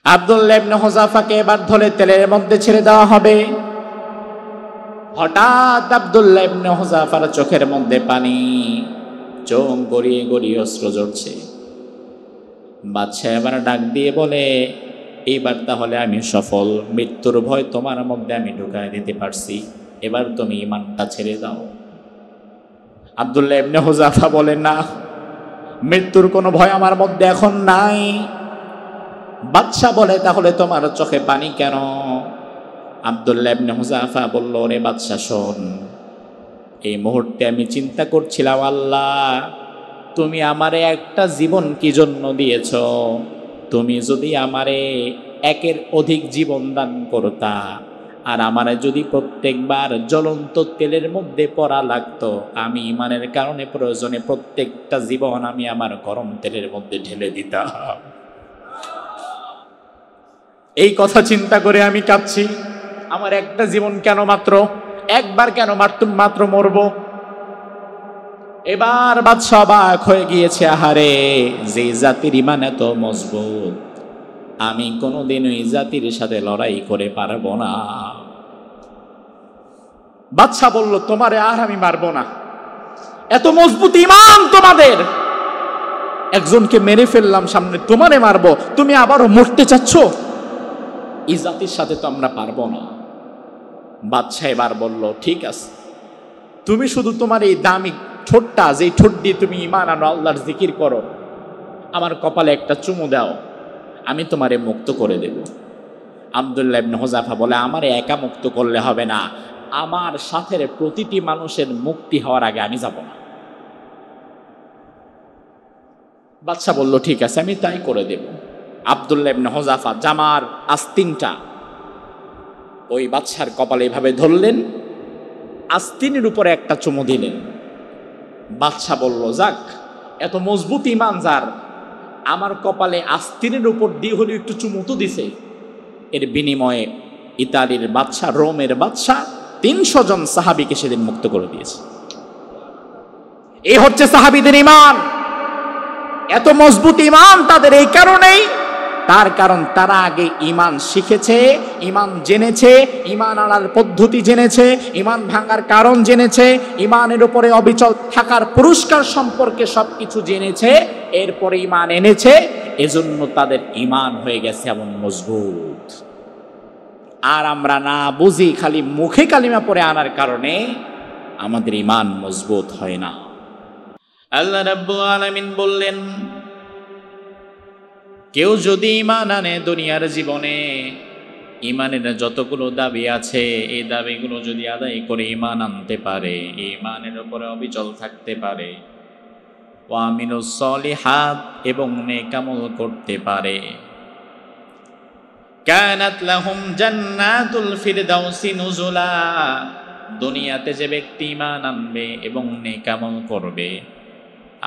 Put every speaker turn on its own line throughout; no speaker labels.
আব্দুল্লাহ ইবনে হুযাফাকে এবার ধরে তেলের মধ্যে ছেড়ে দেওয়া হবে। হঠাৎ আব্দুল্লাহ ইবনে হুযাফার চোখের মধ্যে পানি, চোখ গড়িয়ে গড়িয়ে অশ্রু ঝরছে। বাদশা এবার ডাক দিয়ে বলে, এইবার তাহলে আমি সফল, মৃত্যুর ভয় তোমার মধ্যে আমি ঢুকায় দিতে পারছি, এবার তুমি ঈমানটা ছেড়ে দাও। আব্দুল্লাহ ইবনে হুযাফা বলে, না, মৃত্যুর কোনো ভয় আমার মধ্যে এখন নাই। বাদশা বলে, তাহলে তোমার চোখে পানি কেন? আব্দুল্লাহ ইবনে হুযাফা বলল, রে বাদশা শোন, এই মুহূর্তে আমি চিন্তা করছিলাম, আল্লাহ তুমি আমারে একটা জীবন কি জন্য দিয়েছ? তুমি যদি আমারে একের অধিক জীবন দান করতা, আর আমারে যদি প্রত্যেকবার জ্বলন্ত তেলের মধ্যে পড়া লাগতো, আমি ঈমানের কারণে প্রয়োজনে প্রত্যেকটা জীবন আমি আমার গরম তেলের মধ্যে ঢেলে দিতাম। এই কথা চিন্তা করে আমি কাঁদছি। আমার একটা জীবন কেন, মাত্র একবার কেন মাত্র মরব? এবার বাদশা অবাক হয়ে গিয়েছে, আহারে, যে জাতির ঈমান এত মজবুত, আমি কোনোদিন ওই জাতির সাথে লড়াই করে পারবো না। বাদশা বলল, তোমারে আর আমি মারবো না, এত মজবুত ঈমান তোমাদের, একজনকে মেরে ফেললাম সামনে, তোমারে মারবো, তুমি আবারও মরতে চাচ্ছ? এই জাতির সাথে তো আমরা পারবো না। বাদশা এবার বলল, ঠিক আছে, তুমি শুধু তোমার এই দামি ঠোঁটটা, যে ঠোঁট দিয়ে তুমি ঈমান আনো, আল্লাহর জিকির করো, আমার কপালে একটা চুমু দাও, আমি তোমারে মুক্ত করে দেব। আব্দুল্লাহ ইবনে হুযাফা বলে, আমারে একা মুক্ত করলে হবে না, আমার সাথে প্রতিটি মানুষের মুক্তি হওয়ার আগে আমি যাব না। বাদশা বলল, ঠিক আছে, আমি তাই করে দেব। আব্দুল্লাহ ইবনে হুযাফা জামার আস্তিনটা ওই বাদশার কপালে এভাবে ধরলেন, আস্তিনের উপরে একটা চুমু দিলেন। বাদশা বলল, যাক, এত মজবুত ঈমান যার, আমার কপালে আস্তিনের উপর দিয়ে হলে একটু চুমু তো দিছে। এর বিনিময়ে ইতালির বাদশা, রোমের বাদশা 300 জন সাহাবীকে সেদিন মুক্ত করে দিয়েছে। এই হচ্ছে সাহাবীদের ঈমান। এত মজবুত ঈমান তাদের এই কারণেই, তার কারণ তারা আগে ঈমান শিখেছে, ঈমান জেনেছে, ঈমান আনার পদ্ধতি জেনেছে, ঈমান ভাঙার কারণ জেনেছে, ঈমানের উপরে অবিচল থাকার পুরস্কার সম্পর্কে সবকিছু জেনেছে, এরপরে ঈমান এনেছে। এজন্য তাদের ঈমান হয়ে গেছে এমন মজবুত। আর আমরা না বুঝি, খালি মুখে কালিমা পড়ে আনার কারণে আমাদের ঈমান মজবুত হয় না। আল্লাহ রাব্বুল আলামিন বললেন, কেউ যদি ঈমান আনে দুনিয়ার জীবনে, ঈমানের যতগুলো দাবি আছে, এই দাবিগুলো যদি আদায় করে ঈমান আনতে পারে, ঈমানের উপরে অবিচল থাকতে পারে, ওয়া আমিলুস সলিহাত, এবং নেক আমল করতে পারে, কানাত লাহুম জান্নাতুল ফিরদাউসি নুজুলা, দুনিয়াতে যে ব্যক্তি ঈমান আনবে এবং নেক আমল করবে,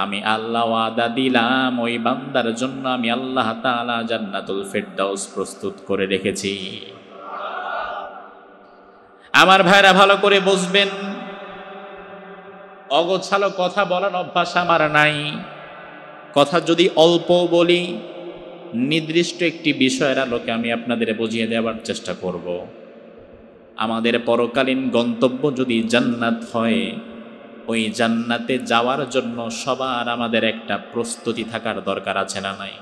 আমি আল্লাহ ওয়াদা দিলাম ওই বান্দার জন্য আমি আল্লাহ তাআলা জান্নাতুল ফিরদাউস প্রস্তুত করে রেখেছি। আমার ভাইরা ভালো করে বুঝবেন, অগোছালো কথা বলার অভ্যাস আমার নাই। কথা যদি অল্প বলি, নির্দিষ্ট একটি বিষয়ের আলোকে আমি আপনাদের বুঝিয়ে দেওয়ার চেষ্টা করব। আমাদের পরকালীন গন্তব্য যদি জান্নাত হয়, ওই জান্নাতে যাওয়ার জন্য সবার আমাদের একটা প্রস্তুতি থাকার দরকার আছে না নাই?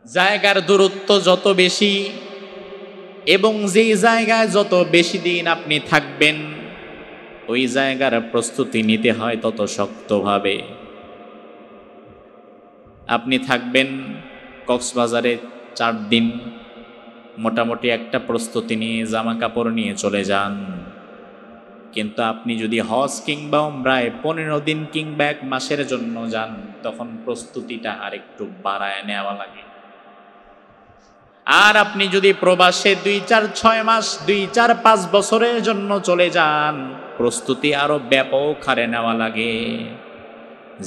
জায়গার দূরত্ব যত বেশি এবং যেই জায়গায় যত বেশি দিন আপনি থাকবেন, ওই জায়গার প্রস্তুতি নিতে হয় তত শক্তভাবে। আপনি থাকবেন কক্সবাজারে 4 দিন, মোটামুটি একটা প্রস্তুতি নিয়ে জামা কাপড় নিয়ে চলে যান। কিন্তু আপনি যদি হজ কিংবা উমরায় 15 দিন কিংবা 1 মাসের জন্য যান, তখন প্রস্তুতিটা আরেকটু বাড়ায় নেওয়া লাগে। আর আপনি যদি প্রবাসে 2, 4, 6 মাস, 2, 4, 5 বছরের জন্য চলে যান, প্রস্তুতি আরো ব্যাপক হারে নেওয়া লাগে।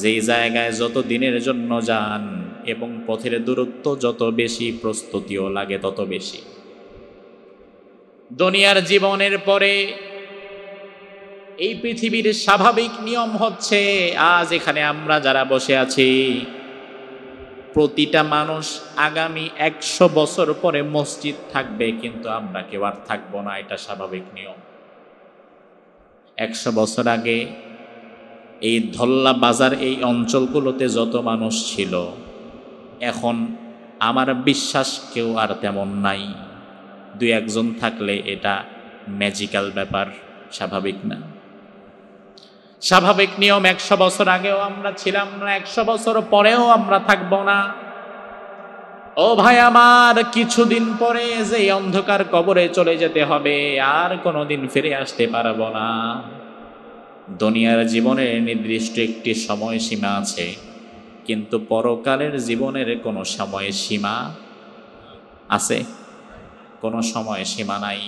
যেই জায়গায় যত দিনের জন্য যান এবং পথের দূরত্ব যত বেশি, প্রস্তুতিও লাগে তত বেশি। দুনিয়ার জীবনের পরে এই পৃথিবীর স্বাভাবিক নিয়ম হচ্ছে, আজ এখানে আমরা যারা বসে আছি, প্রতিটা মানুষ আগামী 100 বছর পরে মসজিদ থাকবে, কিন্তু আমরা কেউ আর থাকবো না, এটা স্বাভাবিক নিয়ম। 100 বছর আগে এই ধল্লা বাজার এই অঞ্চলগুলোতে যত মানুষ ছিল, এখন আমার বিশ্বাস কেউ আর তেমন নাই। 2-1 জন থাকলে এটা ম্যাজিক্যাল ব্যাপার, স্বাভাবিক না। স্বাভাবিক নিয়ম 100 বছর আগেও আমরা ছিলাম না, 100 বছর পরেও আমরা থাকব না। ও ভাই আমার, কিছুদিন পরে যে অন্ধকার কবরে চলে যেতে হবে, আর কোনোদিন ফিরে আসতে পারবো না। দুনিয়ার জীবনের নির্দিষ্ট একটি সময় সীমা আছে, কিন্তু পরকালের জীবনের কোনো সময় সীমা আছে? কোনো সময় সীমা নাই।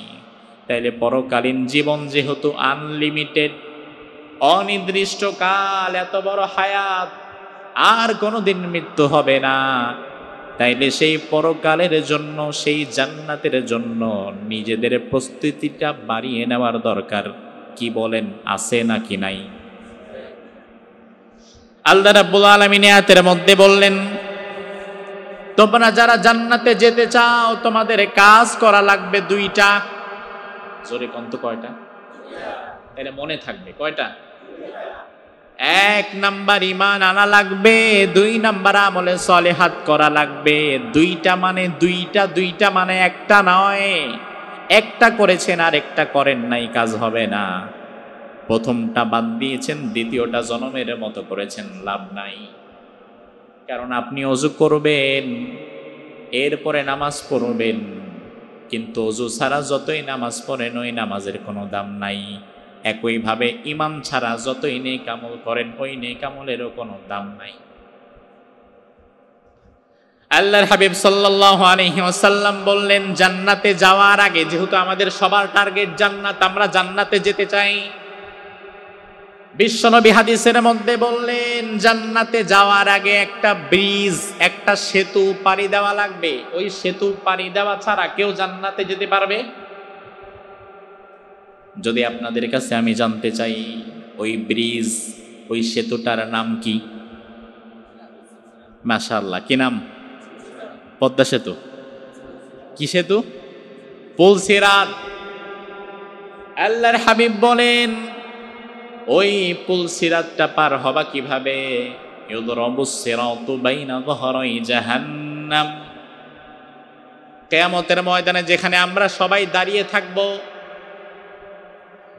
তাইলে পরকালীন জীবন যেহেতু আনলিমিটেড, অনির্দিষ্ট কাল, এত বড় হায়াত, আর কোনোদিন মৃত্যু হবে না, তাইলে সেই পরকালের জন্য, সেই জান্নাতের জন্য নিজেদের প্রস্তুতিটা বাড়িয়ে নেওয়ার দরকার। কি বলেন, আছে নাকি নাই? আল্লাহ রাব্বুল আলামিন আয়াতের মধ্যে বললেন, তোমরা যারা জান্নাতে যেতে চাও তোমাদের কাজ করা লাগবে 2টা। জোরে কন্ত কয়টা? তাহলে মনে থাকবে কয়টা? 1 নাম্বার ঈমান আনা লাগবে, 2 নাম্বার আমলে সলিহাত করা লাগবে। 2টা মানে 2টা মানে একটা নয়। একটা করেছেন আর একটা করেন নাই, কাজ হবে না। প্রথমটা বাদ দিয়েছেন, দ্বিতীয়টা জনমের মতো করেছেন, লাভ নাই। কারণ আপনি ওযু করবেন, এরপরে নামাজ পড়বেন, কিন্তু ওযু ছাড়া যতই নামাজ পড়েন ওই নামাজের কোনো দাম নাই। একইভাবে ঈমান ছাড়া যতই নেক আমল করেন ওই নেক আমলেরও কোনো দাম নাই। আল্লাহর হাবিব সাল্লাল্লাহু আলাইহি ওয়াসাল্লাম বললেন, জান্নাতে যাওয়ার আগে, যেহেতু আমাদের সবার টার্গেট জান্নাত, আমরা জান্নাতে যেতে চাই, বিশ্বনবী হাদিসের মধ্যে বললেন, জান্নাতে যাওয়ার আগে একটা ব্রিজ, একটা সেতু পাড়ি দেওয়া লাগবে। ওই সেতু পাড়ি দেওয়া ছাড়া কেউ জান্নাতে যেতে পারবে? যদি আপনাদের কাছে আমি জানতে চাই, ওই ব্রিজ, ওই সেতুটার নাম কি? মাশাআল্লাহ, কি নাম? পদ্মা সেতু। কি সেতু? পুলসিরাত। আল্লাহর হাবিব বলেন, ওই পুলসিরাতটা পার হবা কিভাবে? ইউদরাবুস সিরাতু বাইনা যহরাই জাহান্নাম। কিয়ামতের ময়দানে যেখানে আমরা সবাই দাঁড়িয়ে থাকব,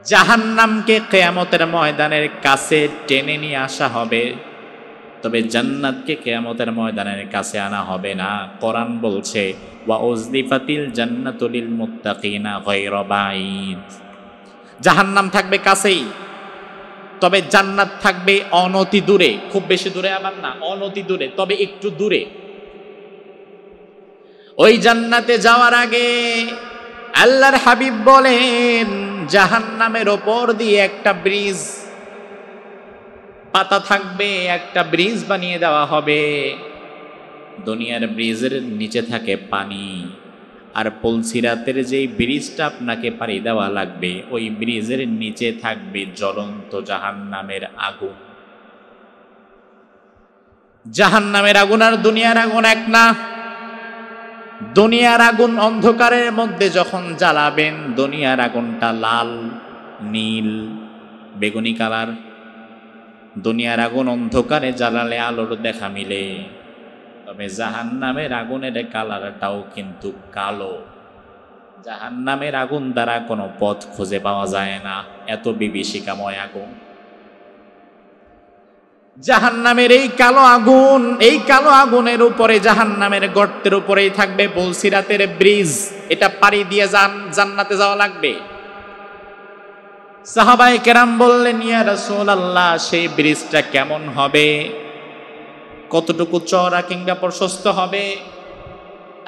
জাহান্নামকে কিয়ামতের ময়দানের কাছে টেনে নিয়ে আসা হবে, তবে জান্নাতকে কিয়ামতের ময়দানের কাছে আনা হবে না। কোরআন বলছে, ওয়া উজলিফাতিল জান্নাতু লিল মুত্তাকিনা গায়রা বাঈদ। জাহান্নাম থাকবে কাছেই, তবে জান্নাত থাকবে অনতি দূরে। খুব বেশি দূরে আবার না, অনতি দূরে, তবে একটু দূরে। ওই জান্নাতে যাওয়ার আগে আল্লাহর হাবিব বলেন, জাহান্নামের ওপর দিয়ে একটা ব্রিজ পাতা থাকবে, একটা ব্রিজ বানিয়ে দেওয়া হবে। দুনিয়ার ব্রিজের নিচে থাকে পানি, আর পুলসিরাতের যেই ব্রিজটা আপনাকে পাড়ি দেওয়া লাগবে, ওই ব্রিজের নিচে থাকবে জ্বলন্ত জাহান্নামের আগুন। জাহান্নামের আগুন আর দুনিয়ার আগুন এক না। দুনিয়ার আগুন অন্ধকারের মধ্যে যখন জ্বালাবেন, দুনিয়ার আগুনটা লাল, নীল, বেগুনি কালার। দুনিয়ার আগুন অন্ধকারে জ্বালালে আলোর দেখা মিলে, তবে জাহান্নামের আগুনের কালারটাও কিন্তু কালো। জাহান্নামের আগুন দ্বারা কোনো পথ খুঁজে পাওয়া যায় না, এত বিভীষিকাময় আগুন। জাহান্নামের এই কালো আগুন, এই কালো আগুনের উপরে, জাহান্নামের গর্তের উপরেই থাকবে পুলসিরাতের ব্রিজ। এটা পাড়ি দিয়ে জান্নাতে যাওয়া লাগবে। সাহাবায়ে কেরাম বললেন, ইয়া রাসূলুল্লাহ, সেই ব্রিজটা কেমন হবে? কতটুকু চওড়া কিংবা প্রশস্ত হবে?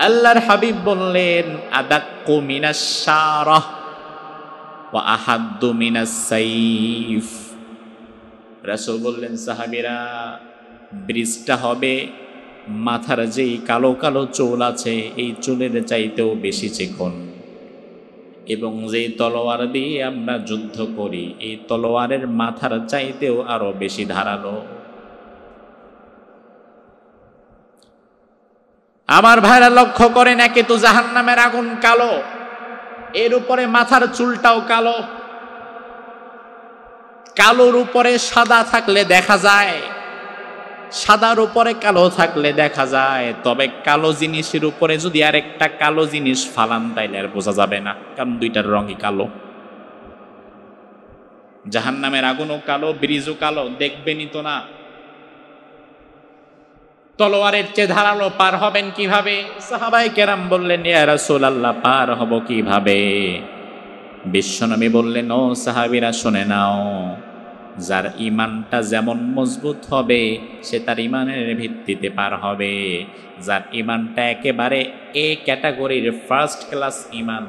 আল্লাহর হাবিব বললেন, আদাক্কু মিনাশ শারাহ ওয়া আহাদ্দু মিনাস সাইফ। রাসূল বললেন, সাহাবীরা, ব্রিজটা হবে মাথার যেই কালো কালো চুল আছে এই চুলের চাইতেও বেশি চিকন, এবং যেই তলোয়ার দিয়ে আমরা যুদ্ধ করি এই তলোয়ারের মাথার চাইতেও আরো বেশি ধারালো। আমার ভাইরা লক্ষ্য করেন, একে তো জাহান্নামের আগুন কালো, এর উপরে মাথার চুলটাও কালো। কালোর উপরে সাদা থাকলে দেখা যায়, সাদার উপরে কালো থাকলে দেখা যায়, তবে কালো জিনিসের উপরে যদি আরেকটা কালো জিনিস ফালান তাইলে আর বোঝা যাবে না, কারণ দুইটার রঙই কালো। জাহান্নামের আগুনও কালো, ব্রিজও কালো, দেখবেনই তো না। তলোয়ারের চেয়ে ধারালো, পার হবেন কিভাবে? সাহাবায়ে কেরাম বললেন, ইয়া রাসূলুল্লাহ, পার হব কিভাবে? বিশ্বনবী বললেন, ও সাহাবীরা শুনে নাও, যার ঈমানটা যেমন মজবুত হবে সে তার ঈমানের ভিত্তিতে পার হবে। যার ঈমানটা একেবারে এ ক্যাটাগরির ফার্স্ট ক্লাস ঈমান,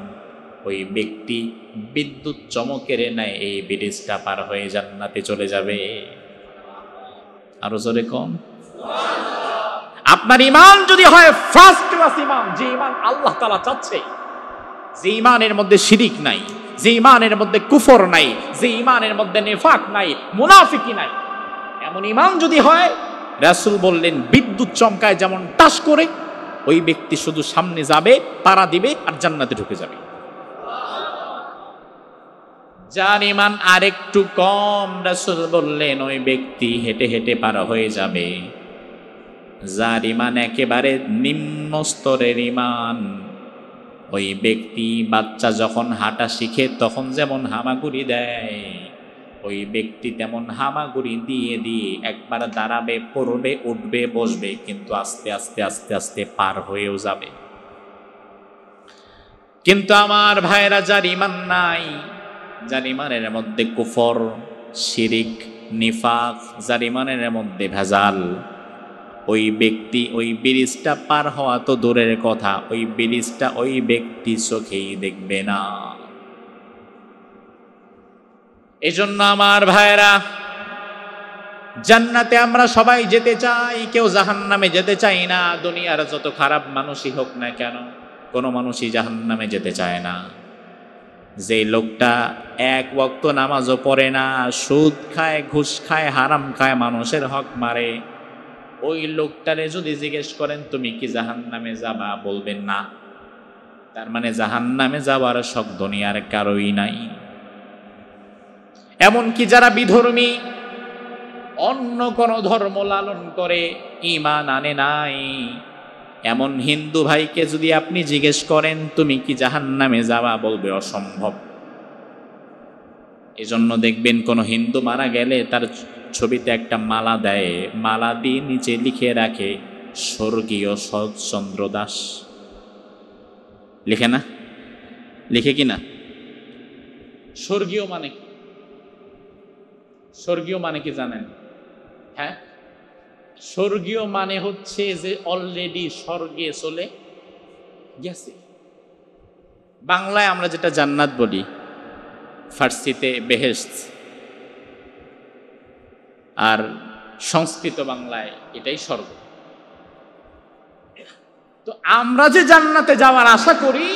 ওই ব্যক্তি বিদ্যুৎ চমকের ন্যায় এই ব্রিজটা পার হয়ে জান্নাতে চলে যাবে। আরো জোরে কোন? আপনার ঈমান যদি হয় ফার্স্ট ক্লাস ঈমান, যে ঈমান আল্লাহ তাআলা চাচ্ছে, যে ঈমানের মধ্যে শিরিক নাই, যে ঈমানের মধ্যে কুফর নাই, যে ঈমানের মধ্যে নিফাক নাই, মুনাফিকি নাই, এমন ঈমান যদি হয়, রাসূল বললেন বিদ্যুৎ চমকায় যেমন টাস করে, ওই ব্যক্তি শুধু সামনে যাবে, পাড়া দিবে আর জান্নাতে ঢুকে যাবে। যার ঈমান আরেকটু কম, রাসূল বললেন ওই ব্যক্তি হেঁটে হেঁটে পার হয়ে যাবে। যার ঈমান একেবারে নিম্ন স্তরের ঈমান, ওই ব্যক্তি বাচ্চা যখন হাঁটা শিখে তখন যেমন হামাগুড়ি দেয়, ওই ব্যক্তি তেমন হামাগুড়ি দিয়ে দিয়ে একবার দাঁড়াবে, পড়বে, উঠবে, বসবে, কিন্তু আস্তে আস্তে আস্তে আস্তে পার হয়েও যাবে। কিন্তু আমার ভাইরা, যার ঈমান নাই, যার ঈমানের মধ্যে কুফর, শিরিক, নিফাক, যার ঈমানের মধ্যে ভেজাল, ওই ব্যক্তি ওই ব্রিজটা পার হওয়া তো দূরের কথা, ওই ব্রিজটা ওই ব্যক্তি চোখেই দেখবে না। এজন্য আমার ভাইরা, জান্নাতে আমরা সবাই যেতে চাই, কেউ জাহান্নামে যেতে চাই না। দুনিয়ার যত খারাপ মানুষই হোক না কেন, কোনো মানুষই জাহান্নামে যেতে চায় না। যে লোকটা এক ওয়াক্ত নামাজও পড়ে না, সুদ খায়, ঘুষ খায়, হারাম খায়, মানুষের হক মারে, ওই লোকটারে যদি জিজ্ঞেস করেন তুমি কি জাহান্নামে যাবা, বলবেন না। তার মানে জাহান্নামে যাওয়ার শখ দুনিয়ার কারোই নাই। এমনকি যারা বিধর্মী, অন্য কোন ধর্ম লালন করে, ঈমান আনে নাই, এমন হিন্দু ভাইকে যদি আপনি জিজ্ঞেস করেন তুমি কি জাহান্নামে যাবা, বলবে অসম্ভব। এজন্য দেখবেন কোন হিন্দু মারা গেলে তার ছবিতে একটা মালা দেয়, মালা দিয়ে নিচে লিখে রাখে স্বর্গীয় শরৎচন্দ্র দাস। লিখে না? লিখে কিনা? স্বর্গীয় মানে কি? স্বর্গীয় মানে কি জানেন? হ্যাঁ, স্বর্গীয় মানে হচ্ছে যে অলরেডি স্বর্গে চলে গেছে। বাংলায় আমরা যেটা জান্নাত বলি, ফার্সিতে বেহেশত, আর সংস্কৃত বাংলায় এটাই স্বর্গ। তো আমরা যে জান্নাতে যাওয়ার আশা করি,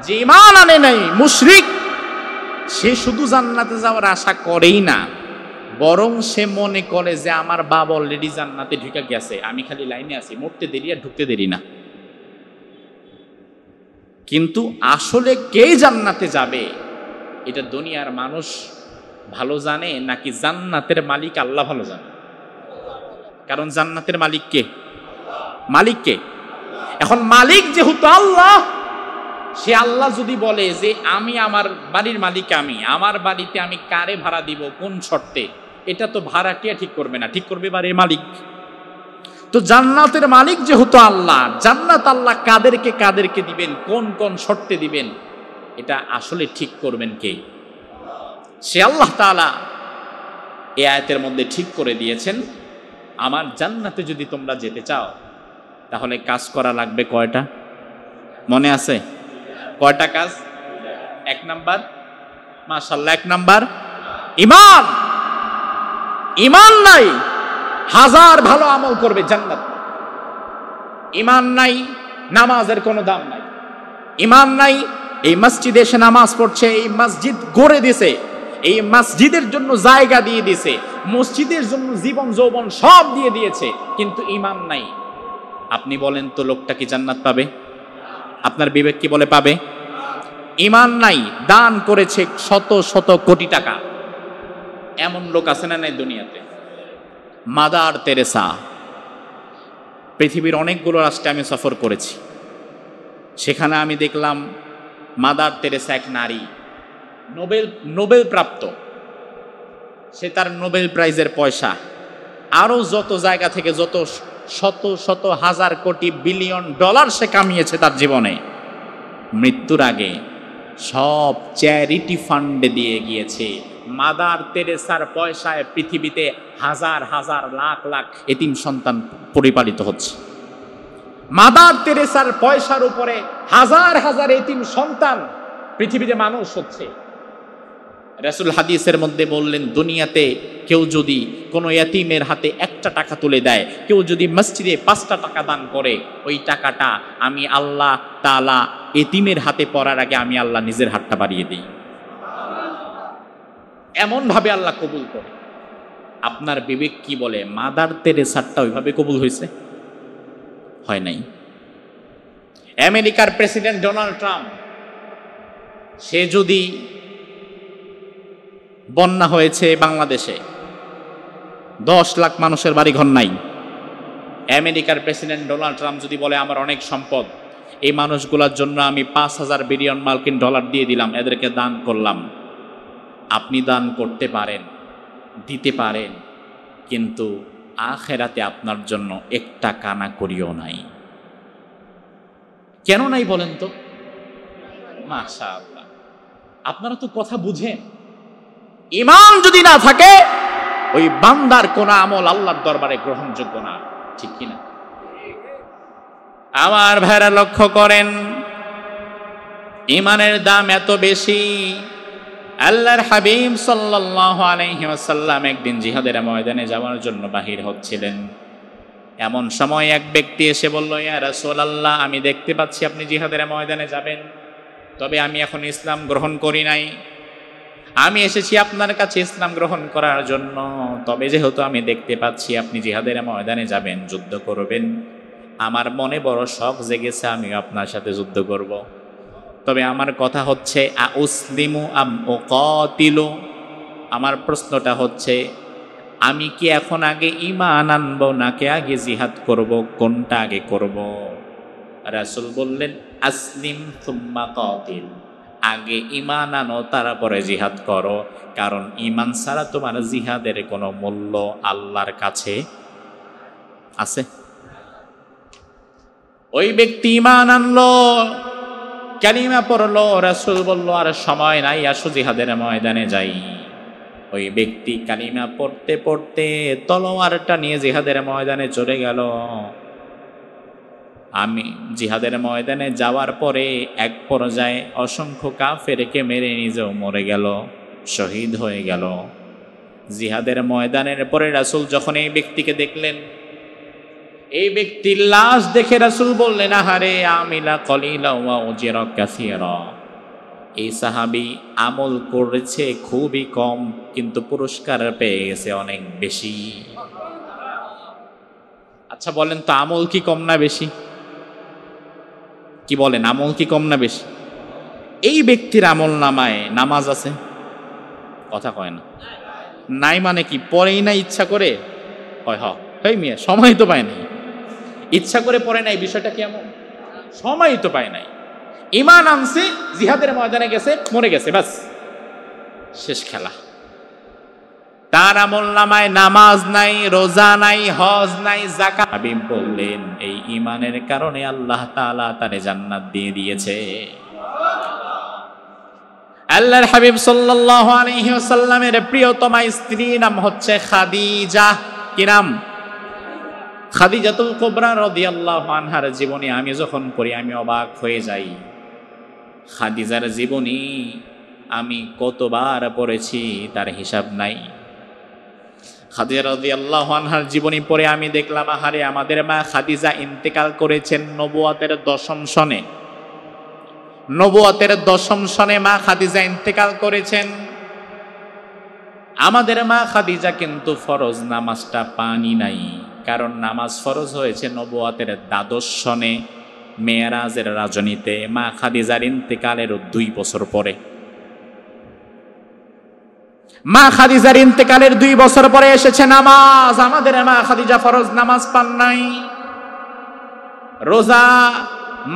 যে ঈমান আনে নাই, মুশরিক, সে শুধু জান্নাতে যাওয়ার আশা করেই না, বরং সে মনে করে যে আমার বাবা অলরেডি জান্নাতে ঢুকে গেছে, আমি খালি লাইনে আছি, মরতে দেরি আর ঢুকতে দেরি না। কিন্তু আসলে কে জান্নাতে যাবে এটা দুনিয়ার মানুষ ভালো জানে নাকি জান্নাতের মালিক আল্লাহ ভালো জানে? কারণ জান্নাতের মালিক কে? মালিক কে? এখন মালিক যেহেতু আল্লাহ, সে আল্লাহ যদি বলে যে আমি আমার বাড়ির মালিক, আমি আমার বাড়িতে আমি কারে ভাড়া দিব, কোন শর্তে, এটা তো ভাড়াটিয়া ঠিক করবে না, ঠিক করবে বাড়ির মালিক। তো জান্নাতের মালিক যেহেতু আল্লাহ, জান্নাত আল্লাহ কাদেরকে কাদেরকে দিবেন, কোন কোন শর্তে দিবেন, এটা আসলে ঠিক করবেন কে? সে আল্লাহ তাআলা এই আয়াতের মধ্যে ঠিক করে দিয়েছেন, আমার জান্নাতে যদি তোমরা যেতে চাও তাহলে কাজ করা লাগবে কয়টা? মনে আছে কয়টা কাজ? এক নাম্বার, মাশাআল্লাহ, এক নাম্বার ঈমান। ঈমান নাই, হাজার ভালো আমল করবে জান্নাত। ঈমান নাই, নামাজের কোনো দাম নাই। ঈমান নাই, এই মসজিদে এসে নামাজ পড়ছে, এই মসজিদ গড়ে দিয়েছে, এই মসজিদের জন্য জায়গা দিয়ে দিয়েছে, মসজিদের জন্য জীবন যৌবন সব দিয়ে দিয়েছে, কিন্তু ঈমান নাই। আপনি বলেন তো লোকটা কি জান্নাত পাবে? আপনার বিবেক কি বলে পাবে? ঈমান নাই, দান করেছে শত শত কোটি টাকা, এমন লোক আছে না নাই দুনিয়াতে? মাদার তেরেসা, পৃথিবীর অনেকগুলো রাষ্ট্রে আমি সফর করেছি, সেখানে আমি দেখলাম মাদার তেরেসা এক নারী, নোবেল প্রাপ্ত, সে তার নোবেল প্রাইজের পয়সা আরো যত জায়গা থেকে যত শত শত হাজার কোটি বিলিয়ন ডলার সে কামিয়েছে তার জীবনে, মৃত্যুর আগে সব চ্যারিটি ফান্ডে দিয়ে গিয়েছে। মাদার তেরেসার পয়সায় পৃথিবীতে হাজার হাজার লাখ লাখ এতিম সন্তান পরিপালিত হচ্ছে। মাদার তেরেসার পয়সার উপরে হাজার হাজার এতিম সন্তান পৃথিবীতে মানুষ হচ্ছে। রাসূল হাদিসের মধ্যে বললেন, দুনিয়াতে কেউ যদি কোনো এতিমের হাতে একটা টাকা তুলে দেয়, কেউ যদি মসজিদে 5টা টাকা দান করে, ওই টাকাটা আমি আল্লাহ তাআলা এতিমের হাতে পড়ার আগে আমি আল্লাহ নিজের হাতটা বাড়িয়ে দিই। এমন ভাবে আল্লাহ কবুল করে। আপনার বিবেক কি বলে মাদার তেরেসারটা ওইভাবে কবুল হয়েছে? হয় নাই। আমেরিকার প্রেসিডেন্ট ডোনাল্ড ট্রাম্প, সে যদি বন্যা হয়েছে বাংলাদেশে, 10 লাখ মানুষের বাড়িঘর নাই, আমেরিকার প্রেসিডেন্ট ডোনাল্ড ট্রাম্প যদি বলে আমার অনেক সম্পদ, এই মানুষগুলোর জন্য আমি 5,000 বিলিয়ন মার্কিন ডলার দিয়ে দিলাম, এদেরকে দান করলাম, আপনি দান করতে পারেন, দিতে পারেন, কিন্তু আখেরাতে আপনার জন্য একটা কানা করিও নাই। কেন নাই বলেন তো? মাশাআল্লাহ, আপনারা তো কথা বুঝেন। ঈমান যদি না থাকে, ওই বান্দার কোন আমল আল্লাহর দরবারে গ্রহণযোগ্য না, ঠিক কিনা? আমার ভাইরা লক্ষ্য করেন, ঈমানের দাম এত বেশি। আল্লাহর হাবিব সাল্লাল্লাহু আলাইহি ওয়াসাল্লাম একদিন জিহাদের ময়দানে যাওয়ার জন্য বাহির হচ্ছিলেন। এমন সময় এক ব্যক্তি এসে বলল, ইয়া রাসূলুল্লাহ, আমি দেখতে পাচ্ছি আপনি জিহাদের ময়দানে যাবেন, তবে আমি এখন ইসলাম গ্রহণ করি নাই, আমি এসেছি আপনার কাছে ইসলাম গ্রহণ করার জন্য, তবে যেহেতু আমি দেখতে পাচ্ছি আপনি জিহাদের ময়দানে যাবেন, যুদ্ধ করবেন, আমার মনে বড় শখ জেগেছে, আমি আপনার সাথে যুদ্ধ করব। তবে আমার কথা হচ্ছে, আউসলিমু আম উকাতিলু, আমার প্রশ্নটা হচ্ছে, আমি কি এখন আগে ঈমান আনবো নাকি আগে জিহাদ করব, কোনটা আগে করব? রাসূল বললেন, আসলিম সুম্মা কাতিল, আগে ঈমান আনো তারপরে জিহাদ করো, কারণ ঈমান ছাড়া তোমার জিহাদের কোনো মূল্য আল্লাহর কাছে আছে? ওই ব্যক্তি ঈমান আনলো, কালিমা পড়লো, রাসূল বলল আর সময় নাই, আসো জিহাদের ময়দানে যাই। ওই ব্যক্তি কালিমা পড়তে পড়তে তলোয়ারটা নিয়ে জিহাদের ময়দানে চলে গেল। আমি জিহাদের ময়দানে যাওয়ার পরে এক পর্যায়ে অসংখ্য কাফেরকে মেরে নিজেও মরে গেল, শহীদ হয়ে গেল। জিহাদের ময়দানের পরে রাসূল যখন এই ব্যক্তিকে দেখলেন, এই ব্যক্তির লাশ দেখে রাসূল বললেন, আহারে আমিলা কলিলা ওয়া উজিরা কাসীরা, এই সাহাবী আমল করেছে খুবই কম, কিন্তু পুরস্কার পেয়ে গেছে অনেক বেশি। আচ্ছা বলেন তো, আমল কি কম না বেশি? কি বলেন, আমল কি কম না বেশি? এই ব্যক্তির আমল নামায় নামাজ আছে? কথা কয় না। নাই মানে কি, পড়েই না ইচ্ছা করে? হয় হই মিয়া, সময় তো পায় নাই, ইচ্ছা করে পড়ে নাই, বিষয়টা কেমন? সময় তো পায় নাই। ঈমান আনছে, জিহাদের ময়দানে গেছে, মরে গেছে, বাস শেষ খেলা। তার আমল নামায় নামাজ নাই, রোজা নাই, হজ নাই, যাকাত। হাবিব বললেন, এই ঈমানের কারণে আল্লাহ তাআলা তারে জান্নাত দিয়ে দিয়েছে। আল্লাহর হাবিব সাল্লাল্লাহু আলাইহি ওয়াসাল্লামের প্রিয়তমা স্ত্রীর নাম হচ্ছে খাদিজা। কি নাম? খাদিজাতুল কুবরা রাদিয়াল্লাহু আনহার জীবনী আমি যখন পড়ি আমি অবাক হয়ে যাই। খাদিজার জীবনী আমি কতবার পড়েছি তার হিসাব নাই। খাদিজা রাদিয়াল্লাহু আনহার জীবনী পড়ে আমি দেখলাম, আহারে আমাদের মা খাদিজা ইন্তেকাল করেছেন নবুয়তের 10ম সনে। নবুয়তের 10ম সনে মা খাদিজা ইন্তেকাল করেছেন। আমাদের মা খাদিজা কিন্তু ফরজ নামাজটা পানি নাই, কারণ নামাজ ফরজ হয়েছে নবুয়াতের দ্বাদশ সনে মেরাজের রাজনীতে মা খাদিজার ইন্তেকালের 2 বছর পরে। মা খাদিজার ইন্তেকালের 2 বছর পরে এসেছে নামাজ। আমাদের মা খাদিজা ফরজ নামাজ পান নাই। রোজা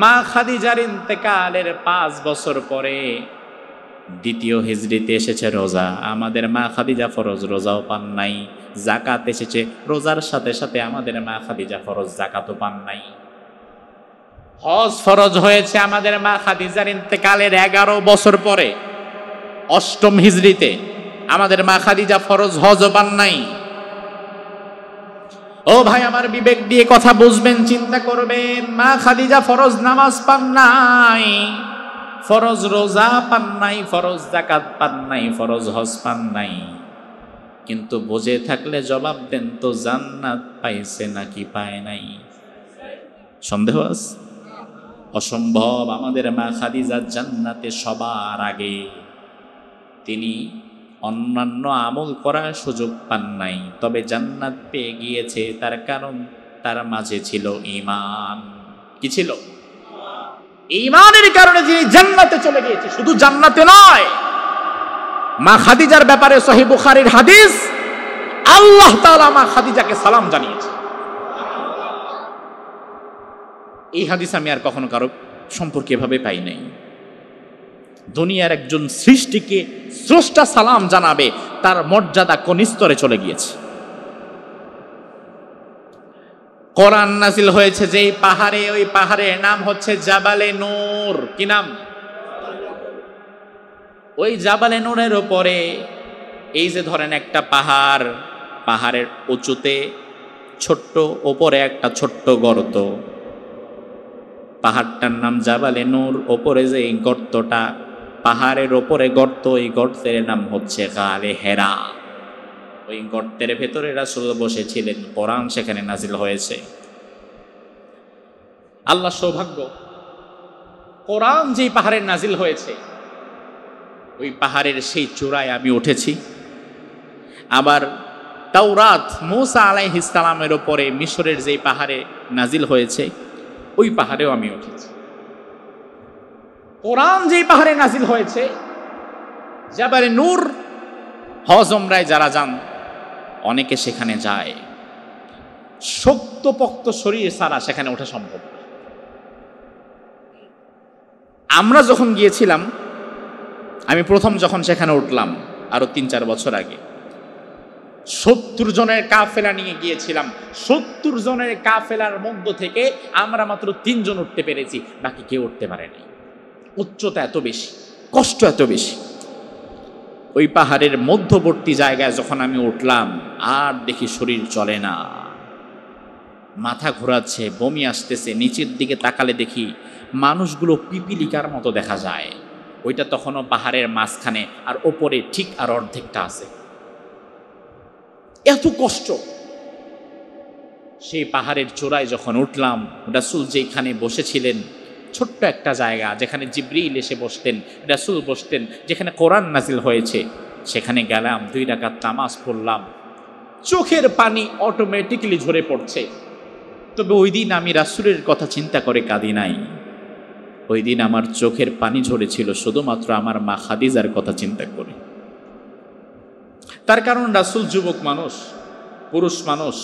মা খাদিজার ইন্তেকালের 5 বছর পরে দ্বিতীয় হিজরিতে এসেছে রোজা। আমাদের মা খাদিজা ফরজ রোজাও পান নাই। যাকাত এসেছে রোজার সাথে সাথে আমাদের মা খাদিজা ফরজ যাকাতও পান নাই। হজ ফরজ হয়েছে আমাদের মা খাদিজার ইন্তেকালের 11 বছর পরে 8ম হিজরিতে। আমাদের মা খাদিজা ফরজ হজও পান নাই। ও ভাই আমার বিবেক দিয়ে কথা বুঝবেন, চিন্তা করবেন। মা খাদিজা ফরজ নামাজ পান নাই, ফরজ রোজা পান নাই, ফরজ যাকাত পান নাই, ফরজ হজ পান নাই, কিন্তু বুঝে থাকলে জবাব দেন তো জান্নাত পাইছে নাকি পায় নাই? সন্দেহ আছে? অসম্ভব। আমাদের মা খাদিজা জান্নাতে সবার আগে। তিনি অন্যান্য আমল করার সুযোগ পান নাই, তবে জান্নাত পেয়ে গিয়েছে। তার কারণ তার মাঝে ছিল ঈমান। কি ছিল? ঈমানের কারণে যিনি জান্নাতে চলে গিয়েছে। শুধু জান্নাতে নয়, মা খাদিজার ব্যাপারে সহিহ বুখারীর হাদিস, আল্লাহ তাআলা মা খাদিজাকে সালাম জানিয়েছে। এই হাদিস আমি আর কখনো কারো সম্পর্কে এভাবে পাই নাই। দুনিয়ার একজন সৃষ্টিকে স্রষ্টা সালাম জানাবে, তার মর্যাদা কোন স্তরে চলে গিয়েছে। কোরআন নাজিল হয়েছে যেই পাহাড়ে, ওই পাহাড়ের নাম হচ্ছে জাবালে নূর। কি নাম? ওই জাবালে নূরের উপরে এই যে ধরেন একটা পাহাড়, পাহাড়ের উঁচুতে ছোট্ট ওপরে একটা ছোট্ট গর্ত, পাহাড়টার নাম জাবালে নূর। ওপরে যে এই গর্তটা, পাহাড়ের ওপরে গর্ত, এই গর্তের নাম হচ্ছে গারে হেরা। ওই গর্তের ভেতরে রাসূল বসেছিলেন, কোরআন সেখানে নাজিল হয়েছে। আল্লাহ সৌভাগ্য, কোরআন যেই পাহাড়ে নাজিল হয়েছে ওই পাহাড়ের সেই চূড়ায় আমি উঠেছি। আবার তাওরাত মূসা আলাইহিস সালামের উপরে মিশরের যেই পাহাড়ে নাজিল হয়েছে ওই পাহাড়েও আমি উঠেছি। কোরআন যেই পাহাড়ে নাজিল হয়েছে জাবালে নূর, হজ উমরায় যারা যান অনেকে সেখানে যায়, শক্তপোক্ত শরীর ছাড়া সেখানে ওঠা সম্ভব না। আমরা যখন গিয়েছিলাম, আমি প্রথম যখন সেখানে উঠলাম আরো 3-4 বছর আগে, 70 জনের কাফেলা নিয়ে গিয়েছিলাম। 70 জনের কাফেলার মধ্য থেকে আমরা মাত্র 3 জন উঠতে পেরেছি, বাকি কেউ উঠতে পারেনি। উচ্চতা এত বেশি, কষ্ট এত বেশি। ওই পাহাড়ের মধ্যবর্তী জায়গায় যখন আমি উঠলাম, আর দেখি শরীর চলে না, মাথা ঘোরাচ্ছে, বমি আসতেছে। নিচের দিকে তাকালে দেখি মানুষগুলো পিপিলিকার মতো দেখা যায়। ওইটা তখনও পাহাড়ের মাঝখানে, আর ওপরে ঠিক আর অর্ধেকটা আছে। এত কষ্ট। সেই পাহাড়ের চূড়ায় যখন উঠলাম, রাসূল যেখানে বসেছিলেন, ছোট্ট একটা জায়গা যেখানে জিবরিল এসে বসতেন, রাসূল বসতেন, যেখানে কোরআন নাজিল হয়েছে, সেখানে গেলাম, 2 রাকাত নামাজ পড়লাম। চোখের পানি অটোমেটিক্যালি ঝরে পড়ছে। তবে ওই দিন আমি রাসূলের কথা চিন্তা করে কাঁদি নাই। ওই দিন আমার চোখের পানি ঝরেছিল শুধুমাত্র আমার মা খাদিজার কথা চিন্তা করে। তার কারণ রাসূল যুবক মানুষ, পুরুষ মানুষ,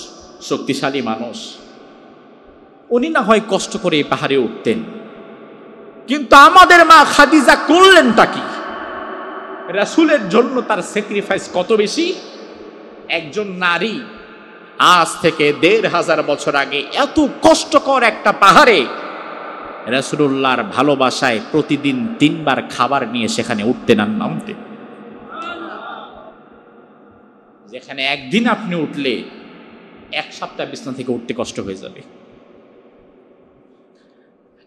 শক্তিশালী মানুষ। উনি না হয় কষ্ট করে এই পাহাড়ে উঠতেন, কিন্তু আমাদের মা খাদিজা করলেনটা কি? রাসূলের জন্য তার স্যাক্রিফাইস কত বেশি। একজন নারী আজ থেকে 1500 বছর আগে এত কষ্টকর একটা পাহাড়ে রাসূলুল্লাহর ভালোবাসায় প্রতিদিন 3 বার খাবার নিয়ে সেখানে উঠতেন আর নামতেন। যেখানে একদিন আপনি উঠলে 1 সপ্তাহ বিছানা থেকে উঠতে কষ্ট হয়ে যাবে।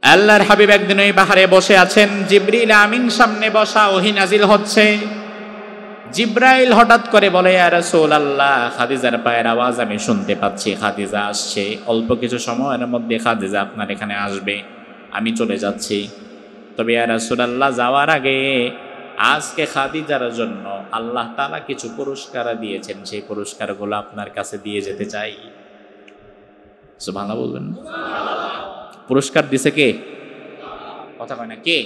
আল্লাহর হাবিব একদিন ওই পাহাড়ে বসে আছেন, জিবরিল আমিন সামনে বসা, ওহী নাজিল হচ্ছে। জিবরাইল হঠাৎ করে বলে, ইয়া রাসূলুল্লাহ, খাদিজার পায়ের আওয়াজ আমি শুনতে পাচ্ছি, খাদিজা আসছে, অল্প কিছু সময়ের মধ্যে খাদিজা আপনার এখানে আসবে, আমি চলে যাচ্ছি। তবে ইয়া রাসূলুল্লাহ, যাওয়ার আগে আজকে খাদিজার জন্য আল্লাহ তাআলা কিছু পুরস্কার দিয়েছেন, সেই পুরস্কারগুলো আপনার কাছে দিয়ে যেতে চাই। সুবহানাল্লাহ বলবেন। পুরস্কার দিছে কে? কথা কয় না, কে?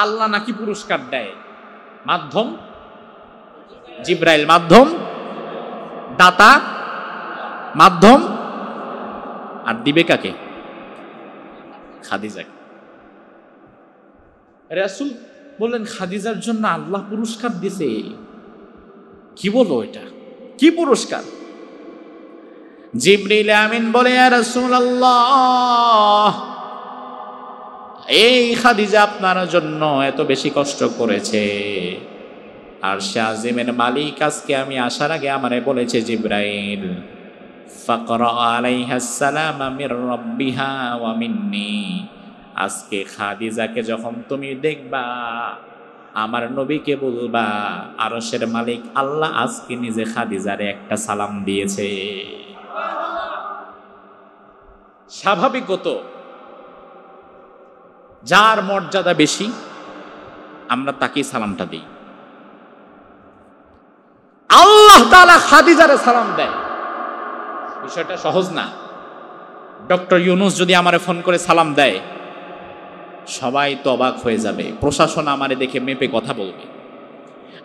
আল্লাহ নাকি পুরস্কার দেয়? মাধ্যম জিব্রাইল, মাধ্যম দাতা, মাধ্যম আর দিবে কাকে? খাদিজাকে। রাসূল বললেন খাদিজার জন্য আল্লাহ পুরস্কার দিছে। কি বলো এটা, কি পুরস্কার? জিবরিল আমিন বলে, ইয়া রাসূলুল্লাহ, এই খাদিজা আপনার জন্য এত বেশি কষ্ট করেছে, আর শাজিমের মালিক আজকে আমি আসার আগে আমারে বলেছে, জিবরাইল ফাকরা আলাইহাস সালাম মির রাব্বিহা ওয়া মিন্নি, আজকে খাদিজাকে যখন তুমি দেখবা আমার নবীকে বলবা আরশের মালিক আল্লাহ আজকে নিজে খাদিজারে একটা সালাম দিয়েছে। স্বাভাবিকত যার মর্যাদা বেশি আমরা তাকে সালামটা দিই। আল্লাহ তাআলা খাদিজারে সালাম দেয়, বিষয়টা সহজ না। ডক্টর ইউনুস যদি আমারে ফোন করে সালাম দেয়, সবাই তো অবাক হয়ে যাবে, প্রশাসন আমারে দেখে মেপে কথা বলবে।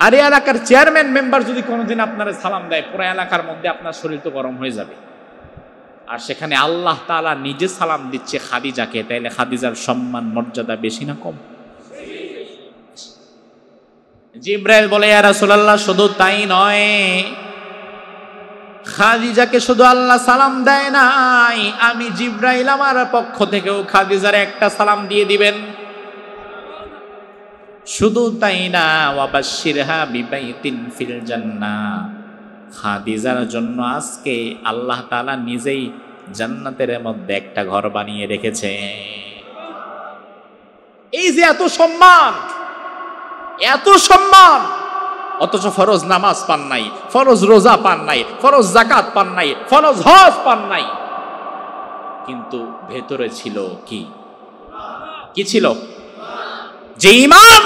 আর এই এলাকার চেয়ারম্যান মেম্বার যদি কোনোদিন আপনারে সালাম দেয়, পুরো এলাকার মধ্যে আপনার শরীর তো গরম হয়ে যাবে। আর সেখানে আল্লাহ তাআলা নিজে সালাম দিচ্ছে খাদিজাকে, তাইলে খাদিজার সম্মান মর্যাদা বেশি না কম? জিবরাইল বলে, ইয়া রাসূলুল্লাহ, শুধু তাই নয়, খাদিজাকে শুধু আল্লাহ সালাম দেয় নাই, আমি জিবরাইল আমার পক্ষ থেকেও খাদিজার একটা সালাম দিয়ে দিবেন। শুধু তাই না, ওয়াবাশশিরহা বিবাইতিন ফিল জান্নাহ, খাদিজার জন্য আজকে আল্লাহ তাআলা নিজেই জান্নাতের মধ্যে একটা ঘর বানিয়ে রেখেছে। এই যে এত সম্মান, এত সম্মান, অথচ ফরজ নামাজ পান নাই, ফরজ রোজা পান নাই, ফরজ যাকাত পান নাই, ফরজ হজ পান নাই, কিন্তু ভেতরে ছিল কি? কি ছিল? যে ঈমান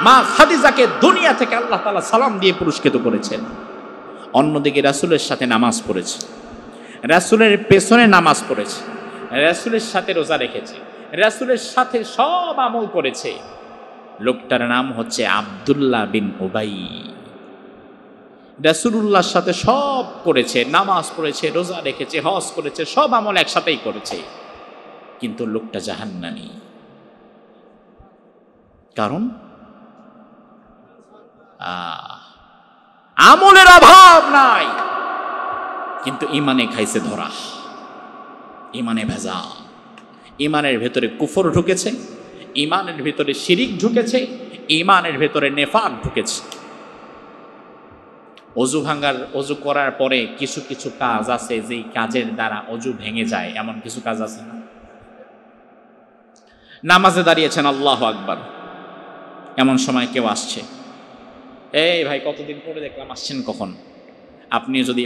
মা খাদিজাকে দুনিয়া থেকে আল্লাহ তাআলা সালাম দিয়ে পুরস্কৃত করেছেন। অন্যদিকে রাসূলের সাথে নামাজ পড়েছে, রাসূলের পেছনে নামাজ পড়েছে, রাসূলের সাথে রোজা রেখেছে, রাসূলের সাথে সব আমল করেছে। লোকটার নাম হচ্ছে আব্দুল্লাহ বিন উবাই। রাসূলুল্লাহর সাথে সব করেছে, নামাজ পড়েছে, রোজা রেখেছে, হজ করেছে, সব আমল একসাথেই করেছে, কিন্তু লোকটা জাহান্নামী। কারণ আমলের অভাব নাই, কিন্তু ইমানে খাইছে ধরা, ইমানে ভেজা, ইমানের ভেতরে কুফর ঢুকেছে, ইমানের ভেতরে শিরিক ঢুকেছে, ইমানের ভেতরে নেফাক ঢুকেছে। অজু করার পরে কিছু কিছু কাজ আছে যেই কাজের দ্বারা অজু ভেঙে যায়, এমন কিছু কাজ আছে না? নামাজে দাঁড়িয়েছেন, আল্লাহু আকবার, এমন সময় কেউ আসছে, এই ভাই কতদিন পরে দেখলাম, আসছেন কখন? আপনি যদি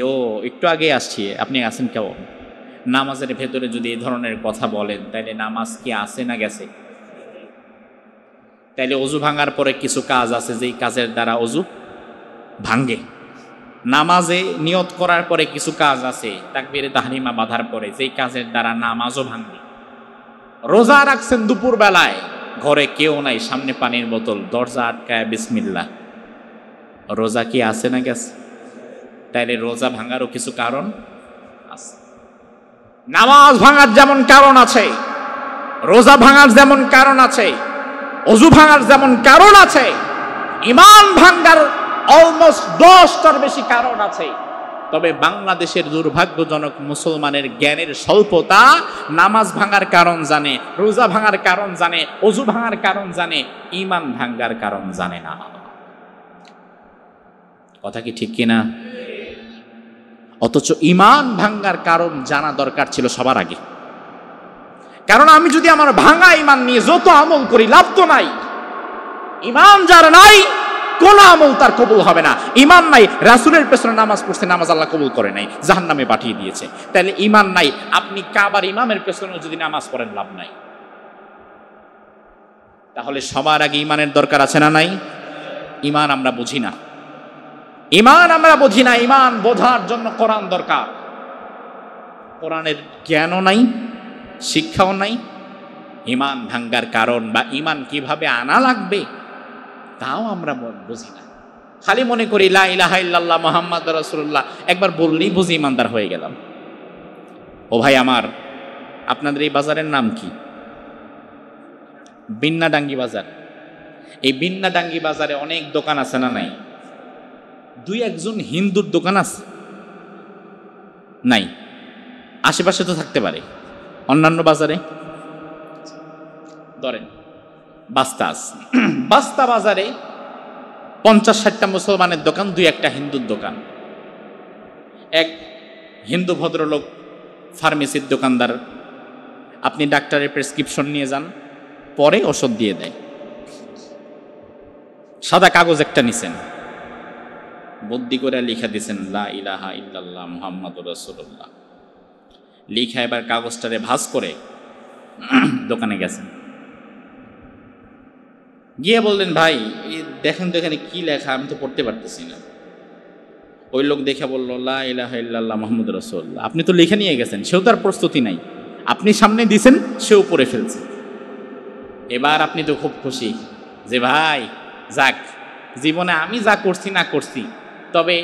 একটু আগে আসছি, আপনি আছেন কেমন? নামাজের ভেতরে যদি এই ধরনের কথা বলেন, তাইলে নামাজ কি আছে না গেছে? তাইলে অজু ভাঙার পরে কিছু কাজ আছে যেই কাজের দ্বারা অজু ভাঙ্গে। নামাজে নিয়ত করার পরে কিছু কাজ আছে তাকবীরে তাহরিমা বাঁধার পরে যেই কাজের দ্বারা নামাজও ভাঙ্গে। রোজা রাখছেন দুপুর বেলায়, ঘরে কেউ নাই, সামনে পানির বোতল, দরজা আটকায় বিসমিল্লাহ, রোজা কি আছে না গেছে? তাইলে রোজা ভাঙারও কিছু কারণ আছে। নামাজ ভাঙার যেমন কারণ আছে, রোজা ভাঙার যেমন কারণ আছে, অজু ভাঙার যেমন কারণ আছে, ঈমান ভাঙার অলমোস্ট 10টার বেশি কারণ আছে। তবে বাংলাদেশের দুর্ভাগ্যজনক মুসলমানের জ্ঞানের স্বল্পতা, নামাজ ভাঙার কারণ জানে, রোজা ভাঙার কারণ জানে, অজু ভাঙার কারণ জানে, ঈমান ভাঙার কারণ জানে না। কথা কি ঠিক কিনা? অথচ ঈমান ভাঙার কারণ জানা দরকার ছিল সবার আগে। কারণ আমি যদি আমার ভাঙা ঈমান নিয়ে যত আমল করি, লাভ তো নাই। ঈমান যার নাই, কোন আমল তার কবুল হবে না। ঈমান নাই, রাসূলের পেছনে নামাজ পড়ছে, নামাজ আল্লাহ কবুল করে নাই, জাহান্নামে পাঠিয়ে দিয়েছে। তাহলে ঈমান নাই, আপনি কাবার ইমামের পেছনে যদি নামাজ পড়েন লাভ নাই। তাহলে সবার আগে ঈমানের দরকার আছে না নাই? ঈমান আমরা বুঝি না, ঈমান আমরা বুঝি না। ঈমান বোঝার জন্য কোরআন দরকার। কোরআনের জ্ঞানও নাই, শিক্ষাও নাই, ইমান ভাঙ্গার কারণ বা ইমান কিভাবে আনা লাগবে তাও আমরা বুঝি না। খালি মনে করি লা ইলাহা ইল্লাল্লাহ মুহাম্মাদুর রাসূলুল্লাহ, একবার বললেই বুঝি ইমানদার হয়ে গেলাম। ও ভাই আমার, আপনাদের এই বাজারের নাম কি? বিন্নাডাঙ্গি বাজার। এই বিন্নাডাঙ্গি বাজারে অনেক দোকান আছে না নাই? দুই একজন হিন্দুর দোকান আছে নাই? আশেপাশে তো থাকতে পারে। অন্যান্য বাজারে ধরেন বাস্তা আছে, বাস্তা বাজারে 50-60টা মুসলমানের দোকান, দুই একটা হিন্দুর দোকান। এক হিন্দু ভদ্রলোক ফার্মেসির দোকানদার, আপনি ডাক্তারের প্রেসক্রিপশন নিয়ে যান, পরে ওষুধ দিয়ে দেয়। সাদা কাগজ একটা নিছেন, বুদ্ধি করে লিখা দিছেন লা ইলাহা ইল্লাল্লাহ মুহাম্মাদুর রাসূলুল্লাহ, লিখা এবার কাগজটারে ভাঁজ করে দোকানে গেছেন, গিয়ে বললেন ভাই দেখেন তো এখানে কি লেখা, আমি তো পড়তে পারতেছি না। ওই লোক দেখে বলল লা ইলাহা ইল্লাল্লাহ মুহাম্মাদুর রাসূলুল্লাহ। আপনি তো লিখে নিয়ে গেছেন, সেও তার প্রস্তুতি নাই, আপনি সামনে দিছেন, সেও পড়ে ফেলছে। এবার আপনি তো খুব খুশি যে ভাই যাক, জীবনে আমি যা করছি না করছি, তবে